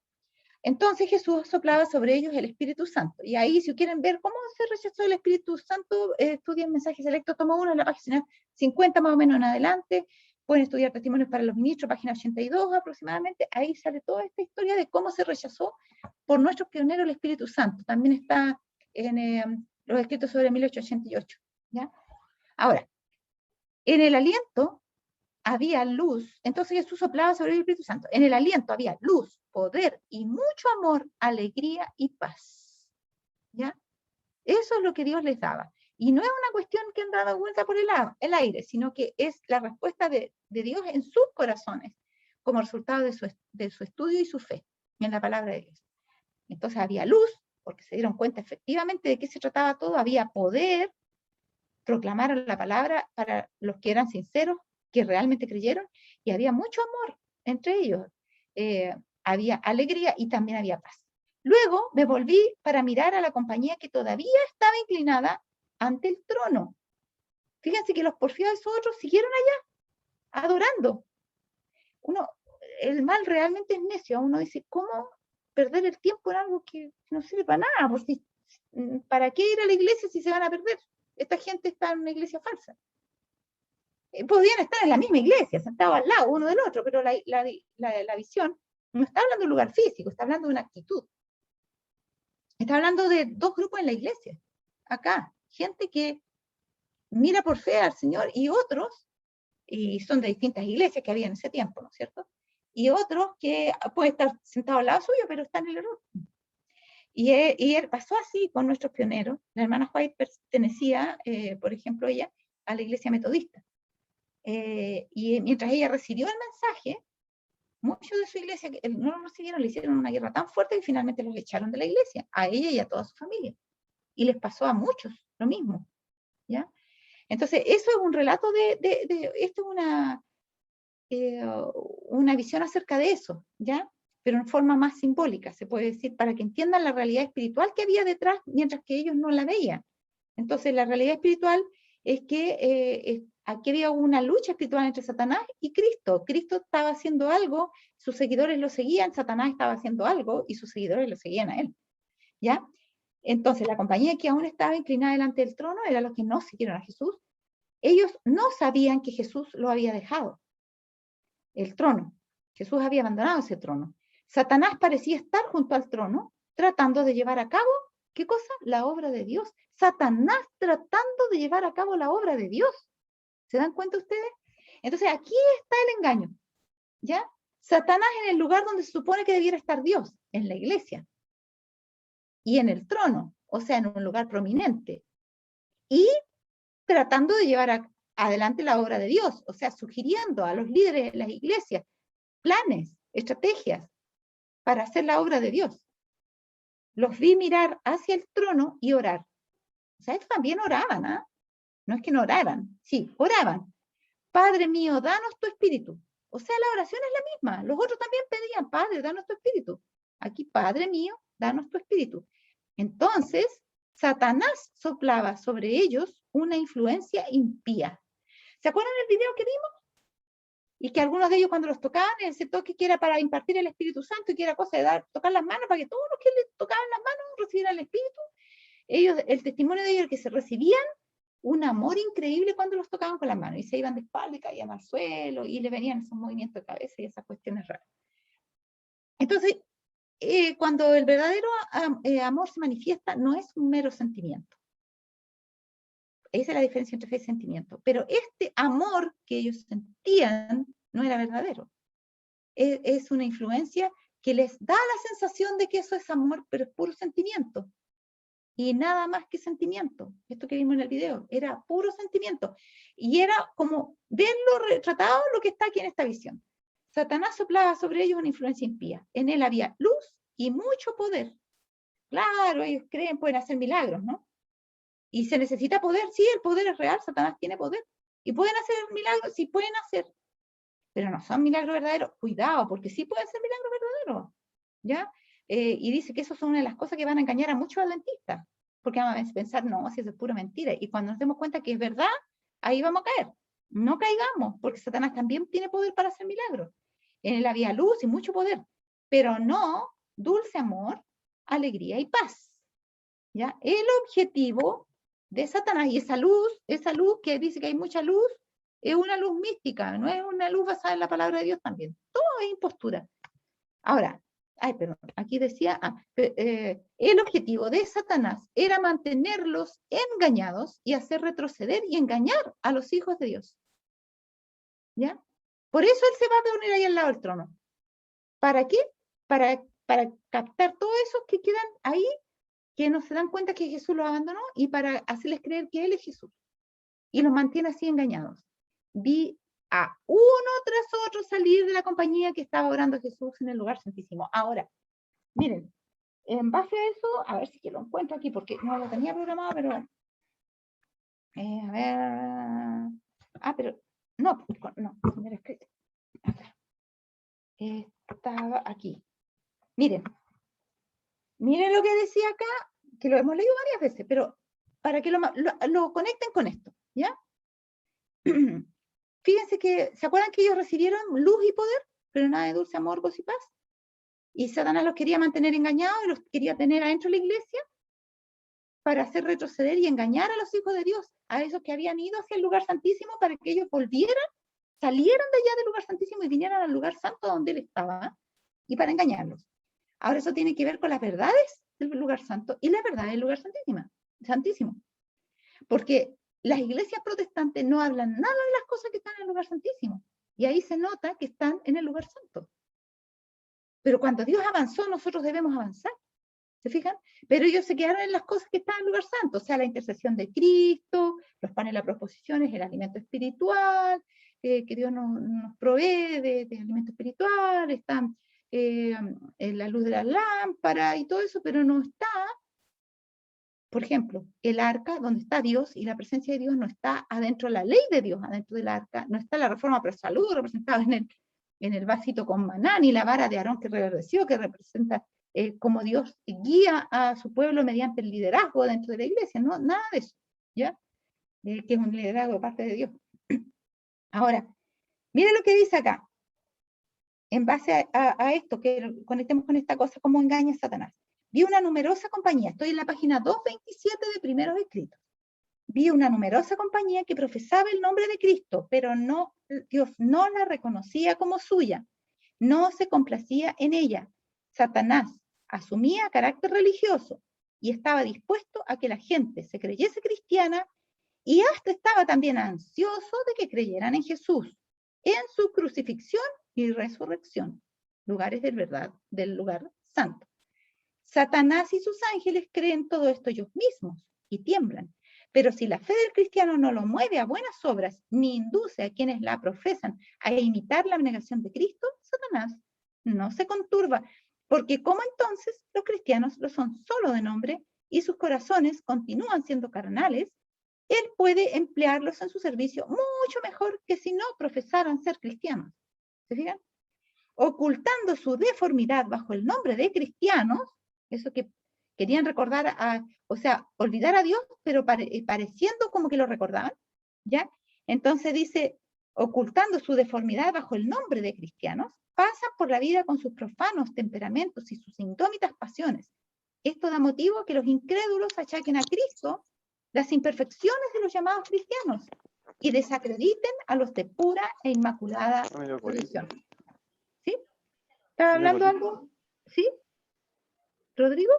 Entonces Jesús soplaba sobre ellos el Espíritu Santo. Y ahí, si quieren ver cómo se rechazó el Espíritu Santo, estudien Mensajes Selectos, tomo 1, en la página 50 más o menos en adelante. Pueden estudiar Testimonios para los Ministros, página 82 aproximadamente. Ahí sale toda esta historia de cómo se rechazó por nuestros pioneros el Espíritu Santo. También está en los escritos sobre 1888. ¿Ya? Ahora, en el aliento había luz, entonces Jesús soplaba sobre el Espíritu Santo. En el aliento había luz, poder y mucho amor, alegría y paz. ¿Ya? Eso es lo que Dios les daba. Y no es una cuestión que han dado vuelta por el aire, sino que es la respuesta de Dios en sus corazones, como resultado de su estudio y su fe en la palabra de Dios. Entonces había luz, porque se dieron cuenta efectivamente de qué se trataba todo, había poder, proclamaron la palabra para los que eran sinceros, que realmente creyeron, y había mucho amor entre ellos. Había alegría y también había paz. Luego me volví para mirar a la compañía que todavía estaba inclinada ante el trono. Fíjense que los porfiados de esos otros siguieron allá, adorando. El mal realmente es necio. Uno dice, ¿cómo perder el tiempo en algo que no sirve para nada? Porque, ¿para qué ir a la iglesia si se van a perder? Esta gente está en una iglesia falsa. Podían estar en la misma iglesia, sentados al lado uno del otro, pero la visión no está hablando de un lugar físico, está hablando de una actitud. Está hablando de dos grupos en la iglesia. Acá, gente que mira por fe al Señor y otros, y son de distintas iglesias que había en ese tiempo, ¿no es cierto? Y otros que pueden estar sentados al lado suyo, pero están en el error. Y él pasó así con nuestros pioneros. La hermana White pertenecía, por ejemplo, ella, a la iglesia metodista. Y mientras ella recibió el mensaje, muchos de su iglesia no lo recibieron, le hicieron una guerra tan fuerte que finalmente los echaron de la iglesia, a ella y a toda su familia. Y les pasó a muchos lo mismo, ¿ya? Entonces, eso es un relato esto es una visión acerca de eso, ¿ya? Pero en forma más simbólica, se puede decir, para que entiendan la realidad espiritual que había detrás, mientras que ellos no la veían. Entonces, la realidad espiritual es que aquí había una lucha espiritual entre Satanás y Cristo. Cristo estaba haciendo algo, sus seguidores lo seguían, Satanás estaba haciendo algo y sus seguidores lo seguían a él, ¿ya? Entonces, la compañía que aún estaba inclinada delante del trono eran los que no siguieron a Jesús. Ellos no sabían que Jesús lo había dejado, el trono. Jesús había abandonado ese trono. Satanás parecía estar junto al trono, tratando de llevar a cabo, ¿qué cosa? La obra de Dios. Satanás tratando de llevar a cabo la obra de Dios. ¿Se dan cuenta ustedes? Entonces, aquí está el engaño, ¿ya? Satanás en el lugar donde se supone que debiera estar Dios, en la iglesia. Y en el trono, o sea, en un lugar prominente. Y tratando de llevar adelante la obra de Dios, o sea, sugiriendo a los líderes de las iglesias planes, estrategias para hacer la obra de Dios. Los vi mirar hacia el trono y orar. O sea, ellos también oraban, ¿ah? No es que no oraran, sí, oraban. Padre mío, danos tu espíritu. O sea, la oración es la misma. Los otros también pedían, Padre, danos tu espíritu. Aquí, Padre mío, danos tu espíritu. Entonces, Satanás soplaba sobre ellos una influencia impía. ¿Se acuerdan del video que vimos? Y que algunos de ellos cuando los tocaban, ese toque que era para impartir el Espíritu Santo y que era cosa de tocar las manos para que todos los que les tocaban las manos recibieran el Espíritu, ellos, el testimonio de ellos era que se recibían un amor increíble cuando los tocaban con las manos y se iban de espalda y caían al suelo y le venían esos movimientos de cabeza y esas cuestiones raras. Entonces, cuando el verdadero amor se manifiesta, no es un mero sentimiento. Esa es la diferencia entre fe y sentimiento. Pero este amor que ellos sentían no era verdadero. Es una influencia que les da la sensación de que eso es amor, pero es puro sentimiento. Y nada más que sentimiento. Esto que vimos en el video, era puro sentimiento. Y era como verlo retratado lo que está aquí en esta visión. Satanás soplaba sobre ellos una influencia impía. En él había luz y mucho poder. Claro, ellos creen, pueden hacer milagros, ¿no? Y se necesita poder, sí, el poder es real, Satanás tiene poder. Y pueden hacer milagros, sí pueden hacer, pero no son milagros verdaderos. Cuidado, porque sí pueden ser milagros verdaderos, ¿ya? Y dice que eso son una de las cosas que van a engañar a muchos adventistas, porque van a pensar, no, si eso es pura mentira. Y cuando nos demos cuenta que es verdad, ahí vamos a caer. No caigamos, porque Satanás también tiene poder para hacer milagros. En él había luz y mucho poder, pero no dulce amor, alegría y paz. ¿Ya? El objetivo de Satanás, y esa luz que dice que hay mucha luz, es una luz mística, no es una luz basada en la palabra de Dios también. Todo es impostura. Ahora, perdón, aquí decía, el objetivo de Satanás era mantenerlos engañados y hacer retroceder y engañar a los hijos de Dios. ¿Ya? Por eso él se va a reunir ahí al lado del trono. ¿Para qué? Para captar todos esos que quedan ahí, que no se dan cuenta que Jesús los abandonó, y para hacerles creer que Él es Jesús. Y los mantiene así engañados. Vi a uno tras otro salir de la compañía que estaba orando a Jesús en el lugar santísimo. Ahora, miren, en base a eso, a ver si que lo encuentro aquí, porque no lo tenía programado, pero... a ver... pero... No, mira, escrito. Estaba aquí. Miren lo que decía acá, que lo hemos leído varias veces, pero para que lo conecten con esto, ¿ya? Fíjense que, ¿se acuerdan que ellos recibieron luz y poder, pero nada de dulce amor, gozo y paz? Y Satanás los quería mantener engañados y los quería tener adentro de la iglesia para hacer retroceder y engañar a los hijos de Dios, a esos que habían ido hacia el lugar santísimo, para que ellos volvieran, salieran de allá del lugar santísimo y vinieran al lugar santo donde él estaba, y para engañarlos. Ahora eso tiene que ver con las verdades del lugar santo y las verdades del lugar santísimo. Porque las iglesias protestantes no hablan nada de las cosas que están en el lugar santísimo. Y ahí se nota que están en el lugar santo. Pero cuando Dios avanzó, nosotros debemos avanzar. ¿Se fijan? Pero ellos se quedaron en las cosas que están en el lugar santo. O sea, la intercesión de Cristo, los panes, las proposiciones, el alimento espiritual, que Dios nos provee de alimento espiritual, están en la luz de la lámpara y todo eso, pero no está, por ejemplo, el arca donde está Dios, y la presencia de Dios no está adentro de la ley de Dios, adentro del arca, no está la reforma para salud representada en el vasito con maná, ni la vara de Aarón que reverdeció, que representa cómo Dios guía a su pueblo mediante el liderazgo dentro de la iglesia, no, nada de eso, ¿ya? Que es un liderazgo de parte de Dios. Ahora, miren lo que dice acá, en base a esto, que conectemos con esta cosa, cómo engaña Satanás. Vi una numerosa compañía, estoy en la página 227 de Primeros Escritos. Vi una numerosa compañía que profesaba el nombre de Cristo, pero Dios no la reconocía como suya, no se complacía en ella. Satanás asumía carácter religioso y estaba dispuesto a que la gente se creyese cristiana, y hasta estaba también ansioso de que creyeran en Jesús, en su crucifixión y resurrección, lugares del lugar santo. Satanás y sus ángeles creen todo esto ellos mismos y tiemblan. Pero si la fe del cristiano no lo mueve a buenas obras, ni induce a quienes la profesan a imitar la abnegación de Cristo, Satanás no se conturba, porque como entonces los cristianos lo son solo de nombre y sus corazones continúan siendo carnales, él puede emplearlos en su servicio mucho mejor que si no profesaran ser cristianos. ¿Se fijan? Ocultando su deformidad bajo el nombre de cristianos, eso que querían recordar, o sea, olvidar a Dios, pero pareciendo como que lo recordaban, ¿ya? Entonces dice, ocultando su deformidad bajo el nombre de cristianos, pasan por la vida con sus profanos temperamentos y sus indómitas pasiones. Esto da motivo a que los incrédulos achaquen a Cristo las imperfecciones de los llamados cristianos y desacrediten a los de pura e inmaculada religión. ¿Sí? ¿Estás hablando algo? ¿Sí? ¿Rodrigo?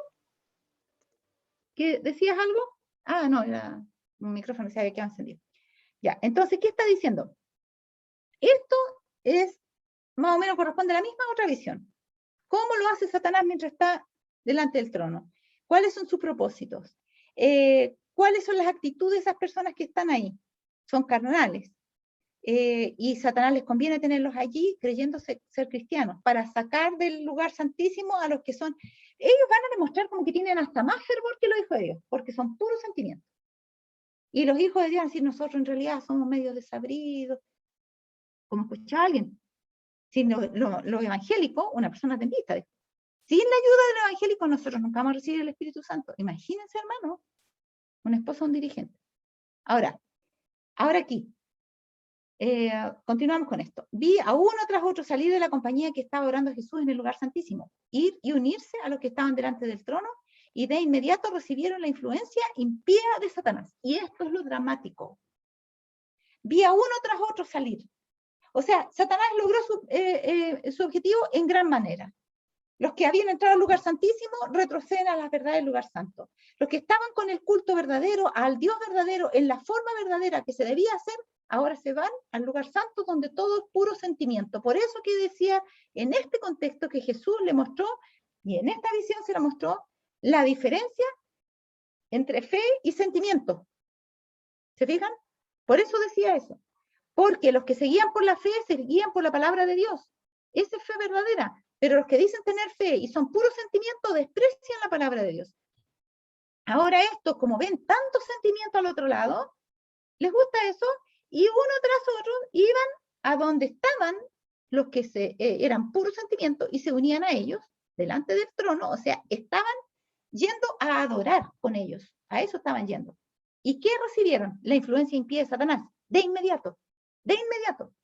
¿Qué, ¿decías algo? Ah, no, era un micrófono, se había quedado encendido. Ya, entonces, ¿qué está diciendo? Esto es, más o menos corresponde a la misma otra visión. ¿Cómo lo hace Satanás mientras está delante del trono? ¿Cuáles son sus propósitos? ¿Cuáles son las actitudes de esas personas que están ahí? Son carnales. Y Satanás les conviene tenerlos allí creyéndose ser cristianos, para sacar del lugar santísimo a los que son... Ellos van a demostrar como que tienen hasta más fervor que los hijos de Dios, porque son puros sentimientos. Y los hijos de Dios van a decir, nosotros en realidad somos medio desabridos, como escuchaba alguien. Sin lo evangélico, una persona adventista. Sin la ayuda del evangélico, nosotros nunca vamos a recibir el Espíritu Santo. Imagínense, hermano, una esposa de un dirigente. Ahora aquí, continuamos con esto. Vi a uno tras otro salir de la compañía que estaba orando a Jesús en el lugar santísimo, ir y unirse a los que estaban delante del trono, y de inmediato recibieron la influencia impía de Satanás. Y esto es lo dramático. Vi a uno tras otro salir. O sea, Satanás logró su objetivo en gran manera. Los que habían entrado al lugar santísimo retroceden a la verdad del lugar santo. Los que estaban con el culto verdadero, al Dios verdadero, en la forma verdadera que se debía hacer, ahora se van al lugar santo donde todo es puro sentimiento. Por eso que decía en este contexto que Jesús le mostró, y en esta visión se le mostró, la diferencia entre fe y sentimiento. ¿Se fijan? Por eso decía eso. Porque los que seguían por la fe se guían por la palabra de Dios. Esa es fe verdadera. Pero los que dicen tener fe y son puros sentimientos desprecian la palabra de Dios. Ahora estos, como ven tantos sentimientos al otro lado, les gusta eso, y uno tras otro iban a donde estaban los que eran puros sentimientos y se unían a ellos delante del trono, o sea, estaban yendo a adorar con ellos. A eso estaban yendo. ¿Y qué recibieron? La influencia impía de Satanás. De inmediato. De inmediato.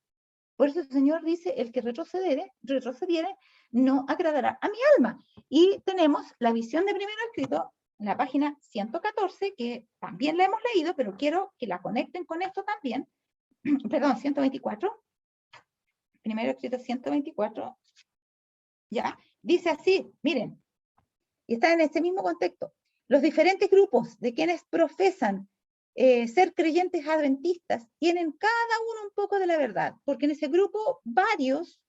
Por eso el Señor dice, el que retrocediere, no agradará a mi alma. Y tenemos la visión de primero escrito en la página 114, que también la hemos leído, pero quiero que la conecten con esto también. Perdón, 124. Primero escrito 124. Ya, dice así, miren, y está en este mismo contexto. Los diferentes grupos de quienes profesan ser creyentes adventistas tienen cada uno un poco de la verdad, porque en ese grupo varios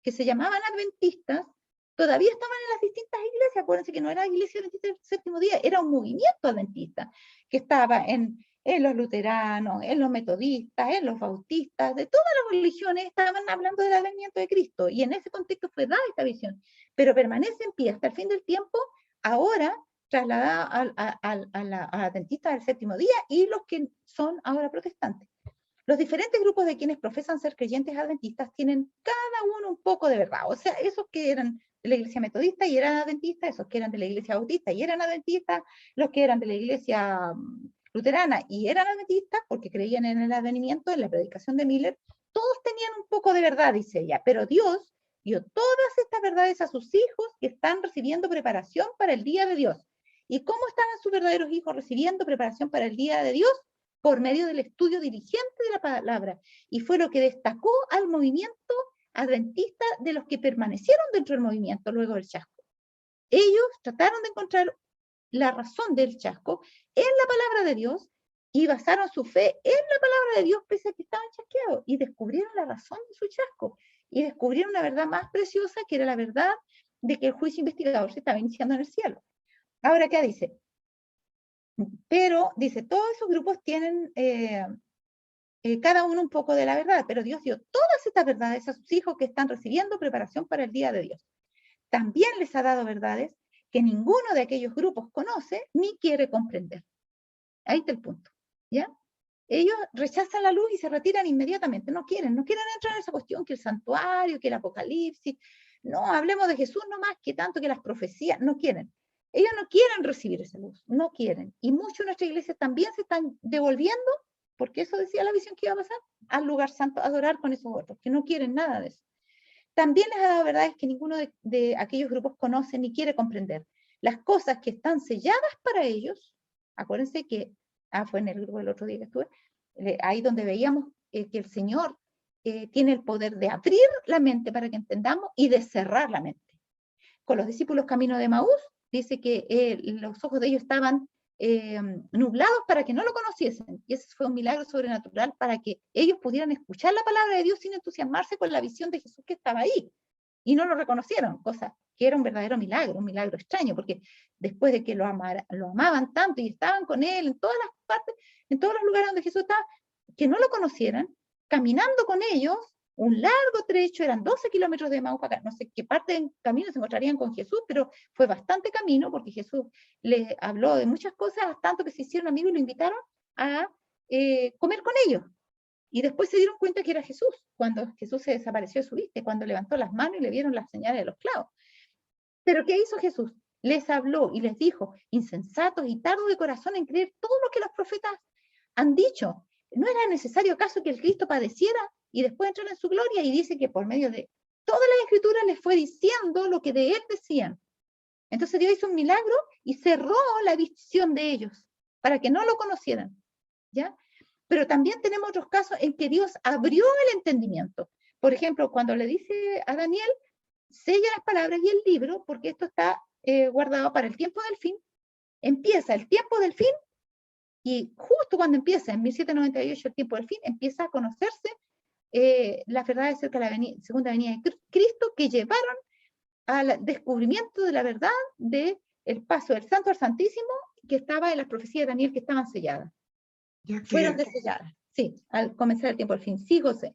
que se llamaban adventistas todavía estaban en las distintas iglesias. Acuérdense que no era iglesia adventista del séptimo día, era un movimiento adventista que estaba en los luteranos, en los metodistas, en los bautistas, de todas las religiones estaban hablando del advenimiento de Cristo, y en ese contexto fue dada esta visión, pero permanece en pie hasta el fin del tiempo, ahora trasladada a la adventista del séptimo día y los que son ahora protestantes. Los diferentes grupos de quienes profesan ser creyentes adventistas tienen cada uno un poco de verdad. O sea, esos que eran de la iglesia metodista y eran adventistas, esos que eran de la iglesia bautista y eran adventistas, los que eran de la iglesia luterana y eran adventistas porque creían en el advenimiento, en la predicación de Miller, todos tenían un poco de verdad, dice ella, pero Dios dio todas estas verdades a sus hijos que están recibiendo preparación para el día de Dios. ¿Y cómo estaban sus verdaderos hijos recibiendo preparación para el día de Dios? Por medio del estudio diligente de la palabra. Y fue lo que destacó al movimiento adventista de los que permanecieron dentro del movimiento luego del chasco. Ellos trataron de encontrar la razón del chasco en la palabra de Dios y basaron su fe en la palabra de Dios pese a que estaban chasqueados, y descubrieron la razón de su chasco y descubrieron una verdad más preciosa, que era la verdad de que el juicio investigador se estaba iniciando en el cielo. Ahora, ¿qué dice? Pero, dice, todos esos grupos tienen cada uno un poco de la verdad, pero Dios dio todas estas verdades a sus hijos que están recibiendo preparación para el día de Dios. También les ha dado verdades que ninguno de aquellos grupos conoce ni quiere comprender. Ahí está el punto, ¿ya? Ellos rechazan la luz y se retiran inmediatamente, no quieren entrar en esa cuestión, que el santuario, que el apocalipsis, no, hablemos de Jesús no más, que tanto que las profecías, no quieren. Ellos no quieren recibir esa luz, no quieren. Y muchos de nuestra iglesia también se están devolviendo porque eso decía la visión que iba a pasar, al lugar santo, a adorar con esos otros, que no quieren nada de eso. También les ha dado verdades que ninguno de aquellos grupos conoce ni quiere comprender. Las cosas que están selladas para ellos, acuérdense que, fue en el grupo del otro día que estuve, ahí donde veíamos que el Señor tiene el poder de abrir la mente para que entendamos y de cerrar la mente. Con los discípulos camino de Maús, dice que los ojos de ellos estaban nublados para que no lo conociesen. Y ese fue un milagro sobrenatural para que ellos pudieran escuchar la palabra de Dios sin entusiasmarse con la visión de Jesús que estaba ahí. Y no lo reconocieron, cosa que era un verdadero milagro, un milagro extraño, porque después de que lo amaban tanto y estaban con él en todas las partes, en todos los lugares donde Jesús estaba, que no lo conocieran, caminando con ellos, un largo trecho, eran 12 kilómetros de Maús para acá, no sé qué parte del camino se encontrarían con Jesús, pero fue bastante camino porque Jesús les habló de muchas cosas, tanto que se hicieron amigos y lo invitaron a comer con ellos. Y después se dieron cuenta que era Jesús, cuando Jesús se desapareció de su vista, cuando levantó las manos y le vieron las señales de los clavos. Pero ¿qué hizo Jesús? Les habló y les dijo, insensatos y tardos de corazón en creer todo lo que los profetas han dicho. ¿No era necesario acaso que el Cristo padeciera y después entrara en su gloria? Y dice que por medio de todas las escrituras les fue diciendo lo que de él decían. Entonces Dios hizo un milagro y cerró la visión de ellos para que no lo conocieran, ¿ya? Pero también tenemos otros casos en que Dios abrió el entendimiento. Por ejemplo, cuando le dice a Daniel, sella las palabras y el libro, porque esto está guardado para el tiempo del fin, empieza el tiempo del fin, y justo cuando empieza, en 1798, el tiempo del fin, empieza a conocerse las verdades acerca de la segunda venida de Cristo, que llevaron al descubrimiento de la verdad del paso del Santo al Santísimo, que estaba en las profecías de Daniel, que estaban selladas. Fueron deselladas, sí, al comenzar el tiempo del fin. Sí, José.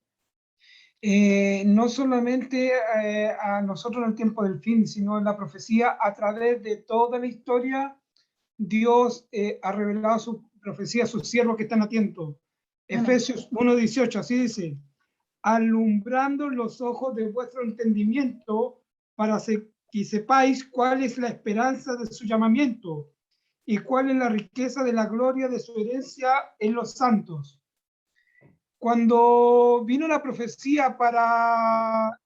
No solamente a nosotros en el tiempo del fin, sino en la profecía, a través de toda la historia, Dios ha revelado su profecía a sus siervos que están atentos. Efesios 1:18, así dice, alumbrando los ojos de vuestro entendimiento para que sepáis cuál es la esperanza de su llamamiento y cuál es la riqueza de la gloria de su herencia en los santos. Cuando vino la profecía para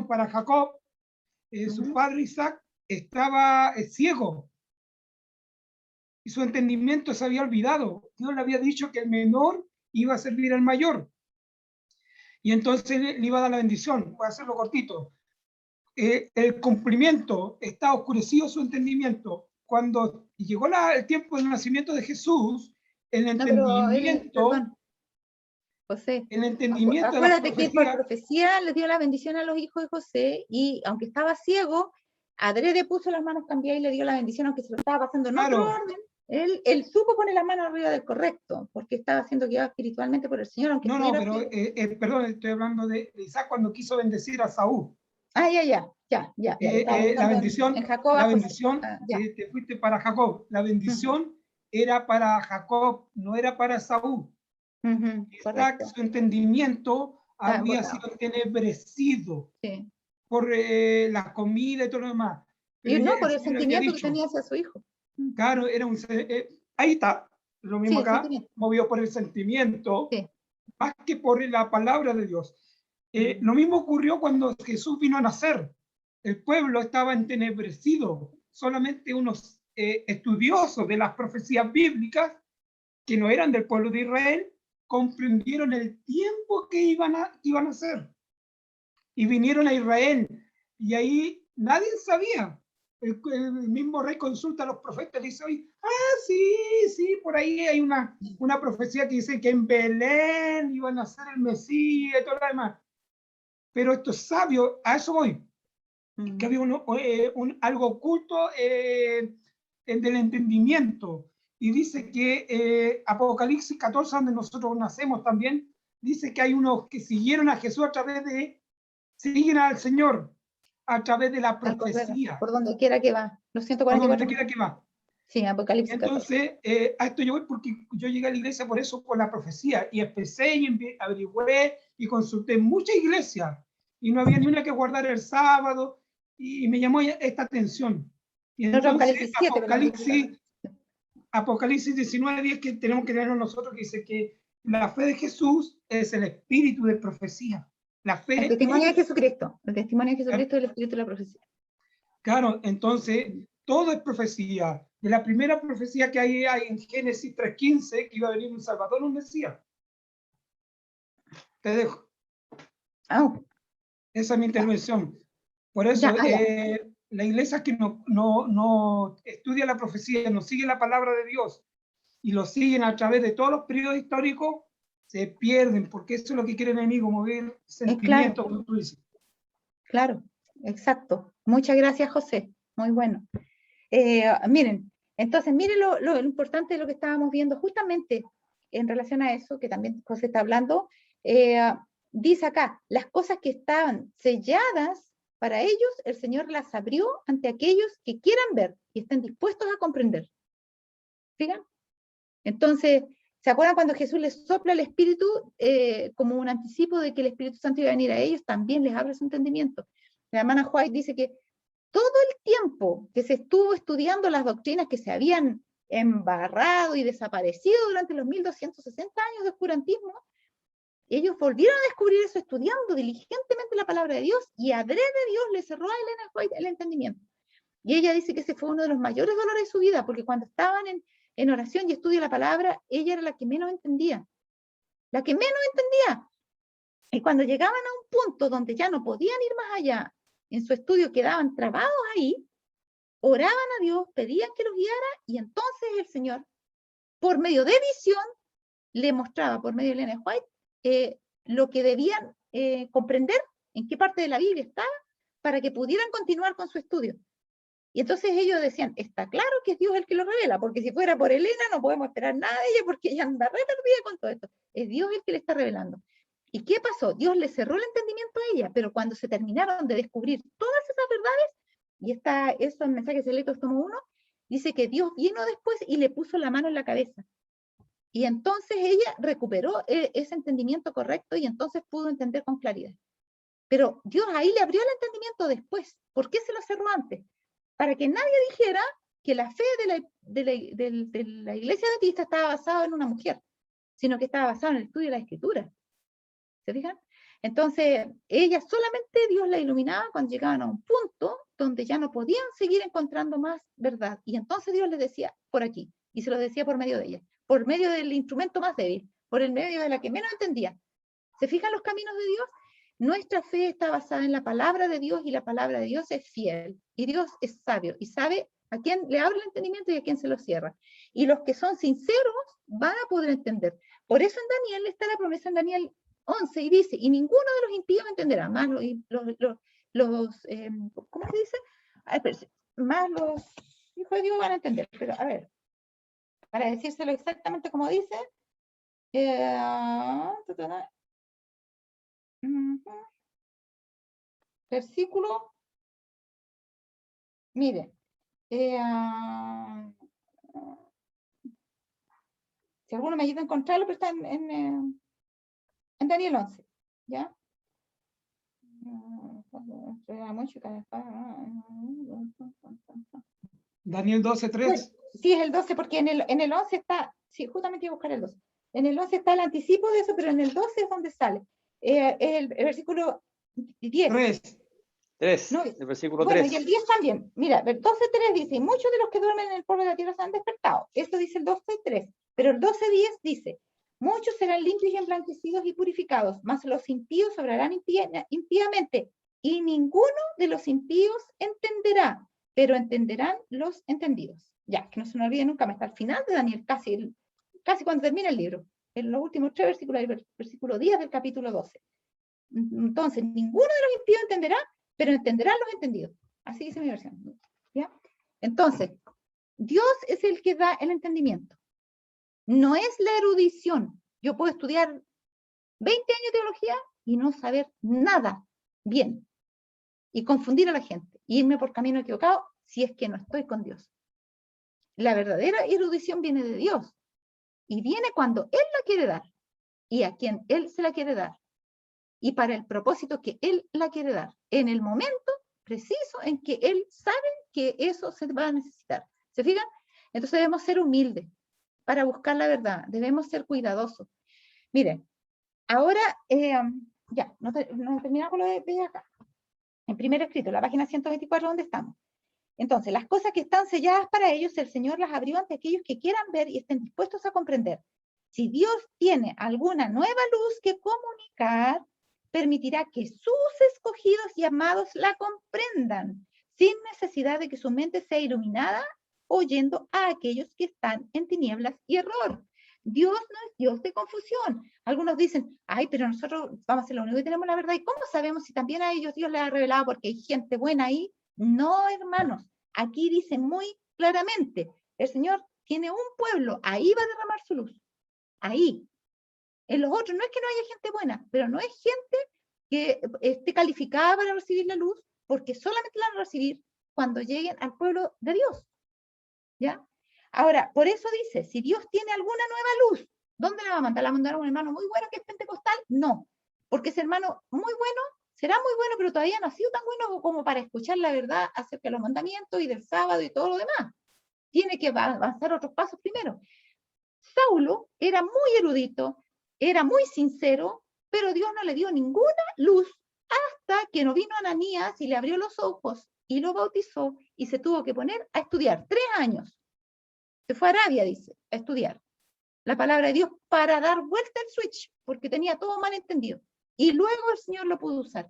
para Jacob, su padre Isaac estaba ciego y su entendimiento se había olvidado. Dios le había dicho que el menor iba a servir al mayor. Y entonces le iba a dar la bendición. Voy a hacerlo cortito. El cumplimiento está oscurecido su entendimiento. Cuando llegó el tiempo del nacimiento de Jesús, el entendimiento... Perdón, José, el entendimiento acuérdate de que por profecía le dio la bendición a los hijos de José, y aunque estaba ciego, adrede puso las manos cambiadas y le dio la bendición, aunque se lo estaba pasando en otro orden. Él supo poner las manos arriba del correcto, porque estaba siendo guiado espiritualmente por el Señor, aunque perdón, estoy hablando de Isaac cuando quiso bendecir a Saúl. Ya. La bendición, en Jacob, la bendición te fuiste para Jacob. La bendición era para Jacob, no era para Saúl. Isaac, su entendimiento había sido entenebrecido por la comida y todo lo demás. Pero y no por el sentimiento que tenía hacia su hijo. Claro, era ahí está, lo mismo acá, movido por el sentimiento, más que por la palabra de Dios. Lo mismo ocurrió cuando Jesús vino a nacer. El pueblo estaba entenebrecido. Solamente unos estudiosos de las profecías bíblicas, que no eran del pueblo de Israel, comprendieron el tiempo que iban a hacer. Y vinieron a Israel. Y ahí nadie sabía. El mismo rey consulta a los profetas y dice, oye, sí, por ahí hay una profecía que dice que en Belén iba a nacer el Mesías y todo lo demás. Pero estos sabios, a eso voy, que había algo oculto del entendimiento. Y dice que Apocalipsis 14, donde nosotros nacemos también, dice que hay unos que siguieron a Jesús siguen al Señor a través de la profecía. Por donde quiera que va. Los 144. Por donde quiera que va. Sí, Apocalipsis 14. Entonces, a esto yo voy porque yo llegué a la iglesia por eso, por la profecía. Y empecé y averigüé y consulté muchas iglesias. Y no había ni una que guardar el sábado. Y me llamó esta atención. Y entonces, Apocalipsis 19:10 que tenemos que leernos nosotros, que dice que la fe de Jesús es el espíritu de profecía. La fe el testimonio de Jesucristo. El testimonio de Jesucristo es el espíritu de la profecía. Claro, entonces todo es profecía. De la primera profecía que hay en Génesis 3:15, que iba a venir un Salvador, un Mesías. Te dejo. Oh. Esa es mi intervención. Por eso, la iglesia que no estudia la profecía, no sigue la palabra de Dios y lo siguen a través de todos los periodos históricos, se pierden, porque eso es lo que quiere el enemigo, mover sentimientos, como tú dices. Claro, exacto. Muchas gracias, José. Muy bueno. Miren, entonces, miren lo importante de lo que estábamos viendo justamente en relación a eso, que también José está hablando. Dice acá, las cosas que estaban selladas para ellos, el Señor las abrió ante aquellos que quieran ver y estén dispuestos a comprender. ¿Fíjense? Entonces, ¿se acuerdan cuando Jesús les sopla el Espíritu como un anticipo de que el Espíritu Santo iba a venir a ellos? También les abre su entendimiento. La hermana White dice que todo el tiempo que se estuvo estudiando las doctrinas que se habían embarrado y desaparecido durante los 1260 años de oscurantismo, ellos volvieron a descubrir eso estudiando diligentemente la palabra de Dios, y adrede Dios le cerró a Elena White el entendimiento. Y ella dice que ese fue uno de los mayores dolores de su vida, porque cuando estaban en oración y estudio de la palabra, ella era la que menos entendía. La que menos entendía. Y cuando llegaban a un punto donde ya no podían ir más allá, en su estudio quedaban trabados ahí, oraban a Dios, pedían que los guiara, y entonces el Señor, por medio de visión, le mostraba, por medio de Elena White, lo que debían comprender, en qué parte de la Biblia estaba, para que pudieran continuar con su estudio. Y entonces ellos decían, está claro que es Dios el que lo revela, porque si fuera por Elena no podemos esperar nada de ella, porque ella anda re perdida con todo esto. Es Dios el que le está revelando. ¿Y qué pasó? Dios le cerró el entendimiento a ella, pero cuando se terminaron de descubrir todas esas verdades, y está eso en Mensajes Selectos tomo 1, dice que Dios vino después y le puso la mano en la cabeza. Y entonces ella recuperó ese entendimiento correcto y entonces pudo entender con claridad. Pero Dios ahí le abrió el entendimiento después. ¿Por qué se lo cerró antes? Para que nadie dijera que la fe de la iglesia adventista estaba basada en una mujer, sino que estaba basada en el estudio de la Escritura. ¿Se fijan? Entonces, ella solamente Dios la iluminaba cuando llegaban a un punto donde ya no podían seguir encontrando más verdad. Y entonces Dios les decía por aquí, y se lo decía por medio de ella, por medio del instrumento más débil, por el medio de la que menos entendía. ¿Se fijan los caminos de Dios? Nuestra fe está basada en la palabra de Dios, y la palabra de Dios es fiel, y Dios es sabio, y sabe a quién le abre el entendimiento y a quién se lo cierra. Y los que son sinceros van a poder entender. Por eso en Daniel está la promesa en Daniel 11, y dice, y ninguno de los impíos entenderá, más ¿cómo se dice? Más los hijos de Dios van a entender. Pero a ver, para decírselo exactamente como dice, versículo, mire, si alguno me ayuda a encontrarlo, pero está en Daniel 11, ¿ya? Daniel 12:3. Sí, es el 12, porque en el 11 está, sí, justamente iba a buscar el 12. En el 11 está el anticipo de eso, pero en el 12 es donde sale. El versículo 10. 3, No, el versículo bueno, 3. y el 10 también. Mira, el 12:3 dice, y muchos de los que duermen en el polvo de la tierra se han despertado. Eso dice el 12:3. Pero el 12:10 dice, muchos serán limpios y emblanquecidos y purificados, mas los impíos obrarán impíamente, y ninguno de los impíos entenderá, pero entenderán los entendidos. Ya, que no se nos olvide nunca, está al final de Daniel, casi cuando termina el libro, en los últimos 3 versículos, el versículo 10 del capítulo 12. Entonces, ninguno de los impíos entenderá, pero entenderán los entendidos. Así dice mi versión. ¿Ya? Entonces, Dios es el que da el entendimiento. No es la erudición. Yo puedo estudiar 20 años de teología y no saber nada bien, y confundir a la gente, y irme por camino equivocado si es que no estoy con Dios. La verdadera erudición viene de Dios, y viene cuando Él la quiere dar, y a quien Él se la quiere dar, y para el propósito que Él la quiere dar, en el momento preciso en que Él sabe que eso se va a necesitar. ¿Se fijan? Entonces debemos ser humildes para buscar la verdad, debemos ser cuidadosos. Miren, ahora, ya, no terminamos con lo de acá. En primer escrito, la página 124, ¿dónde estamos? Entonces, las cosas que están selladas para ellos, el Señor las abrió ante aquellos que quieran ver y estén dispuestos a comprender. Si Dios tiene alguna nueva luz que comunicar, permitirá que sus escogidos y amados la comprendan, sin necesidad de que su mente sea iluminada, oyendo a aquellos que están en tinieblas y error. Dios no es Dios de confusión. Algunos dicen, ay, pero nosotros vamos a ser lo único que tenemos la verdad. ¿Y cómo sabemos si también a ellos Dios les ha revelado porque hay gente buena ahí? No, hermanos. Aquí dice muy claramente, el Señor tiene un pueblo, ahí va a derramar su luz. Ahí. En los otros no es que no haya gente buena, pero no es gente que esté calificada para recibir la luz, porque solamente la van a recibir cuando lleguen al pueblo de Dios. ¿Ya? Ahora, por eso dice, si Dios tiene alguna nueva luz, ¿dónde la va a mandar? ¿La va a mandar a un hermano muy bueno que es pentecostal? No, porque ese hermano muy bueno será muy bueno, pero todavía no ha sido tan bueno como para escuchar la verdad acerca de los mandamientos y del sábado y todo lo demás. Tiene que avanzar otros pasos primero. Saulo era muy erudito, era muy sincero, pero Dios no le dio ninguna luz hasta que no vino Ananías y le abrió los ojos y lo bautizó y se tuvo que poner a estudiar 3 años. Se fue a Arabia, dice, a estudiar la palabra de Dios para dar vuelta al switch, porque tenía todo mal entendido. Y luego el Señor lo pudo usar.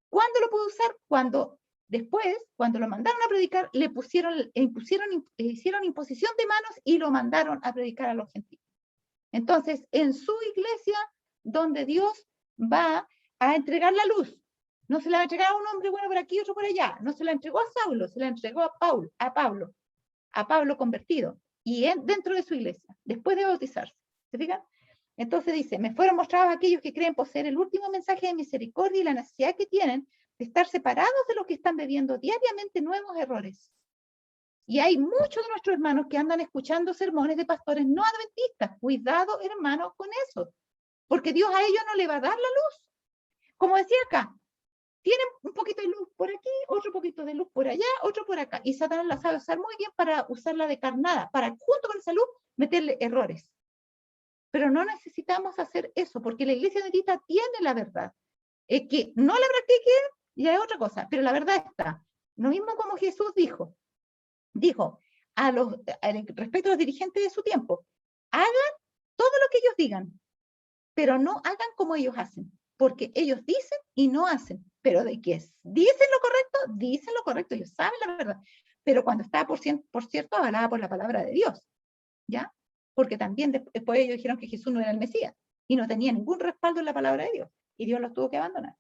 ¿Cuándo lo pudo usar? Cuando después, cuando lo mandaron a predicar, hicieron imposición de manos y lo mandaron a predicar a los gentiles. Entonces, en su iglesia, donde Dios va a entregar la luz, no se la va a entregar a un hombre bueno por aquí, otro por allá, no se la entregó a Saulo, se la entregó a Pablo convertido, y dentro de su iglesia, después de bautizarse. ¿Se fijan? Entonces dice, me fueron mostrados aquellos que creen poseer el último mensaje de misericordia y la necesidad que tienen de estar separados de los que están bebiendo diariamente nuevos errores. Y hay muchos de nuestros hermanos que andan escuchando sermones de pastores no adventistas. Cuidado, hermanos, con eso, porque Dios a ellos no le va a dar la luz. Como decía acá, tienen un poquito de luz por aquí, otro poquito de luz por allá, otro por acá. Y Satanás la sabe usar muy bien para usarla de carnada, para junto con esa luz meterle errores. Pero no necesitamos hacer eso, porque la iglesia adventista tiene la verdad. Que no la practique, ya es otra cosa, pero la verdad está. Lo mismo como Jesús dijo respecto a los dirigentes de su tiempo, hagan todo lo que ellos digan, pero no hagan como ellos hacen, porque ellos dicen y no hacen, pero de que dicen lo correcto, ellos saben la verdad, pero cuando está por cierto avalada por la palabra de Dios, ¿ya? Porque también después ellos dijeron que Jesús no era el Mesías, y no tenía ningún respaldo en la palabra de Dios, y Dios los tuvo que abandonar.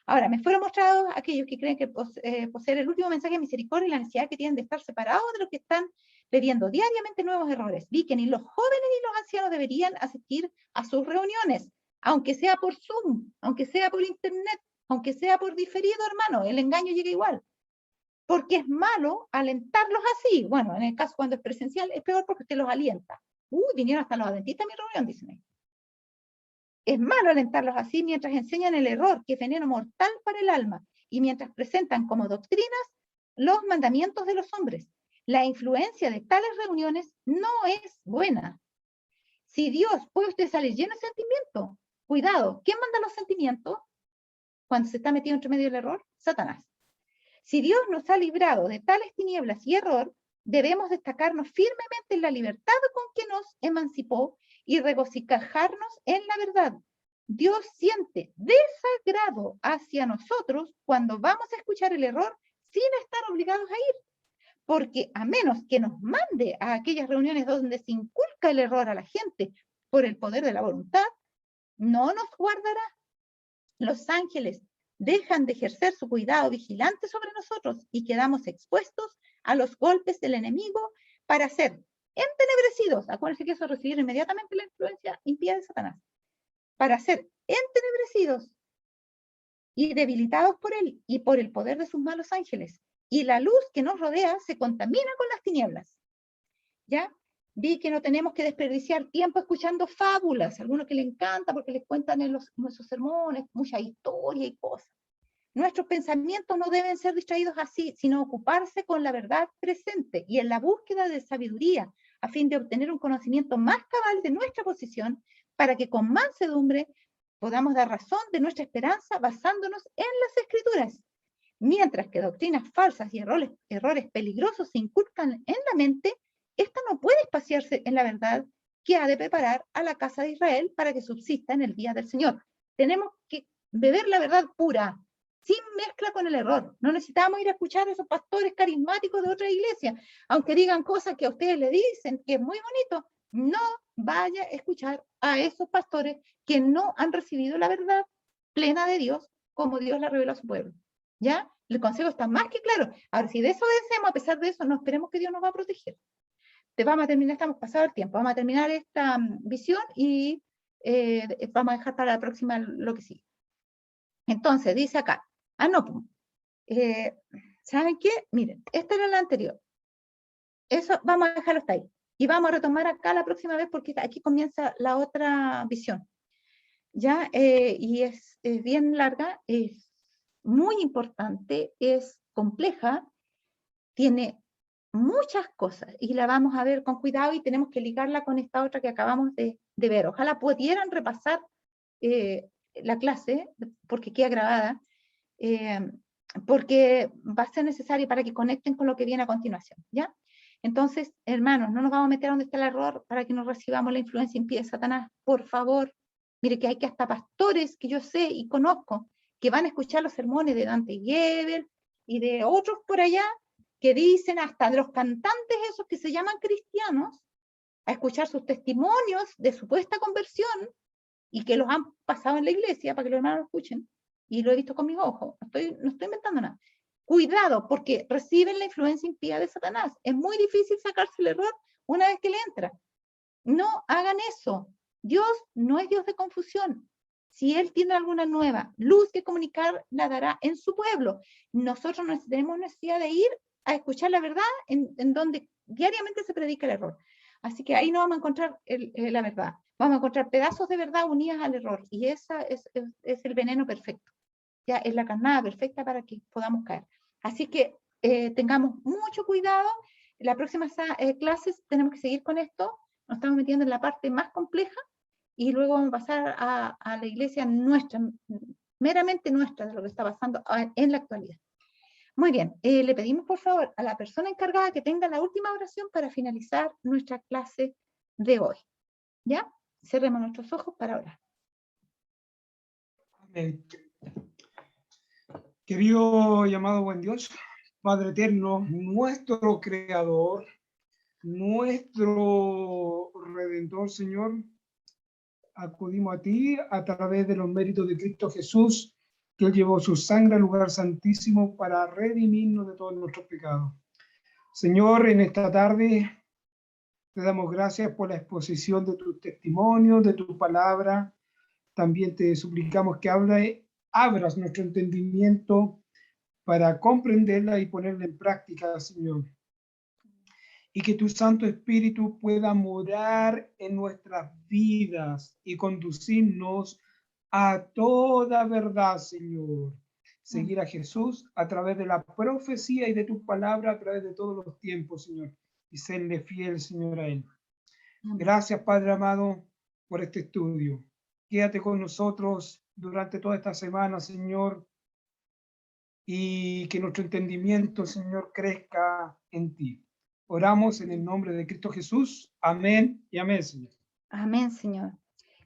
Ahora, me fueron mostrados aquellos que creen que poseer el último mensaje de misericordia y la necesidad que tienen de estar separados de los que están bebiendo diariamente nuevos errores. Vi que ni los jóvenes ni los ancianos deberían asistir a sus reuniones, aunque sea por Zoom, aunque sea por internet, aunque sea por diferido, hermano, el engaño llega igual. Porque es malo alentarlos así. Bueno, en el caso cuando es presencial, es peor porque usted los alienta. Vinieron hasta los adventistas a mi reunión, dicen ahí. Es malo alentarlos así mientras enseñan el error, que es veneno mortal para el alma, y mientras presentan como doctrinas los mandamientos de los hombres. La influencia de tales reuniones no es buena. Si Dios puede usted salir lleno de sentimiento, cuidado, ¿quién manda los sentimientos cuando se está metido entre medio del error? Satanás. Si Dios nos ha librado de tales tinieblas y error, debemos destacarnos firmemente en la libertad con que nos emancipó y regocijarnos en la verdad. Dios siente desagrado hacia nosotros cuando vamos a escuchar el error sin estar obligados a ir, porque a menos que nos mande a aquellas reuniones donde se inculca el error a la gente por el poder de la voluntad, no nos guardará. Los ángeles dejan de ejercer su cuidado vigilante sobre nosotros y quedamos expuestos a los golpes del enemigo para ser entenebrecidos. Acuérdense que eso recibir inmediatamente la influencia impía de Satanás. Para ser entenebrecidos y debilitados por él y por el poder de sus malos ángeles. Y la luz que nos rodea se contamina con las tinieblas. ¿Ya? Vi que no tenemos que desperdiciar tiempo escuchando fábulas, algunos que les encanta porque les cuentan en sus sermones mucha historia y cosas. Nuestros pensamientos no deben ser distraídos así, sino ocuparse con la verdad presente y en la búsqueda de sabiduría, a fin de obtener un conocimiento más cabal de nuestra posición, para que con mansedumbre podamos dar razón de nuestra esperanza basándonos en las Escrituras. Mientras que doctrinas falsas y errores peligrosos se inculcan en la mente, esta no puede espaciarse en la verdad que ha de preparar a la casa de Israel para que subsista en el día del Señor. Tenemos que beber la verdad pura, sin mezcla con el error. No necesitamos ir a escuchar a esos pastores carismáticos de otra iglesia, aunque digan cosas que a ustedes le dicen que es muy bonito. No vaya a escuchar a esos pastores que no han recibido la verdad plena de Dios como Dios la reveló a su pueblo. ¿Ya? El consejo está más que claro. Ahora, si desobedecemos, a pesar de eso, no esperemos que Dios nos va a proteger. Vamos a terminar, estamos pasado el tiempo, vamos a terminar esta visión y vamos a dejar para la próxima lo que sigue. Entonces, dice acá, ¿saben qué? Miren, esta era la anterior. Eso vamos a dejarlo hasta ahí. Y vamos a retomar acá la próxima vez porque aquí comienza la otra visión. ¿Ya? Y es bien larga, es muy importante, es compleja, tiene muchas cosas y la vamos a ver con cuidado y tenemos que ligarla con esta otra que acabamos de ver. Ojalá pudieran repasar la clase porque queda grabada, porque va a ser necesario para que conecten con lo que viene a continuación, ¿ya? Entonces, hermanos, no nos vamos a meter donde está el error para que no recibamos la influencia impía de Satanás, por favor. Mire que hay que hasta pastores que yo sé y conozco que van a escuchar los sermones de Dante Gebel y de otros por allá que dicen, hasta de los cantantes esos que se llaman cristianos, a escuchar sus testimonios de supuesta conversión y que los han pasado en la iglesia para que los hermanos lo escuchen, y lo he visto con mis ojos, no estoy inventando nada. Cuidado, porque reciben la influencia impía de Satanás. Es muy difícil sacarse el error una vez que le entra. No hagan eso. Dios no es Dios de confusión. Si Él tiene alguna nueva luz que comunicar, la dará en su pueblo. Nosotros no tenemos necesidad de ir a escuchar la verdad en donde diariamente se predica el error. Así que ahí no vamos a encontrar la verdad. Vamos a encontrar pedazos de verdad unidas al error. Y esa es el veneno perfecto. Ya es la carnada perfecta para que podamos caer. Así que tengamos mucho cuidado. En las próximas clases tenemos que seguir con esto. Nos estamos metiendo en la parte más compleja y luego vamos a pasar a la iglesia nuestra, meramente nuestra, de lo que está pasando en la actualidad. Muy bien, le pedimos por favor a la persona encargada que tenga la última oración para finalizar nuestra clase de hoy. ¿Ya? Cerremos nuestros ojos para orar. Amén. Querido y amado buen Dios, Padre eterno, nuestro Creador, nuestro Redentor, Señor, acudimos a ti a través de los méritos de Cristo Jesús, que Él llevó su sangre al lugar santísimo para redimirnos de todos nuestros pecados. Señor, en esta tarde te damos gracias por la exposición de tus testimonios, de tu palabra. También te suplicamos que abras nuestro entendimiento para comprenderla y ponerla en práctica, Señor. Y que tu Santo Espíritu pueda morar en nuestras vidas y conducirnos a toda verdad, Señor. Seguir a Jesús a través de la profecía y de tu palabra a través de todos los tiempos, Señor. Y serle fiel, Señor, a Él. Gracias, Padre amado, por este estudio. Quédate con nosotros durante toda esta semana, Señor, y que nuestro entendimiento, Señor, crezca en ti. Oramos en el nombre de Cristo Jesús. Amén y amén, Señor. Amén, Señor.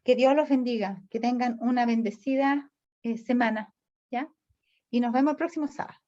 Que Dios los bendiga, que tengan una bendecida semana, ¿ya? Y nos vemos el próximo sábado.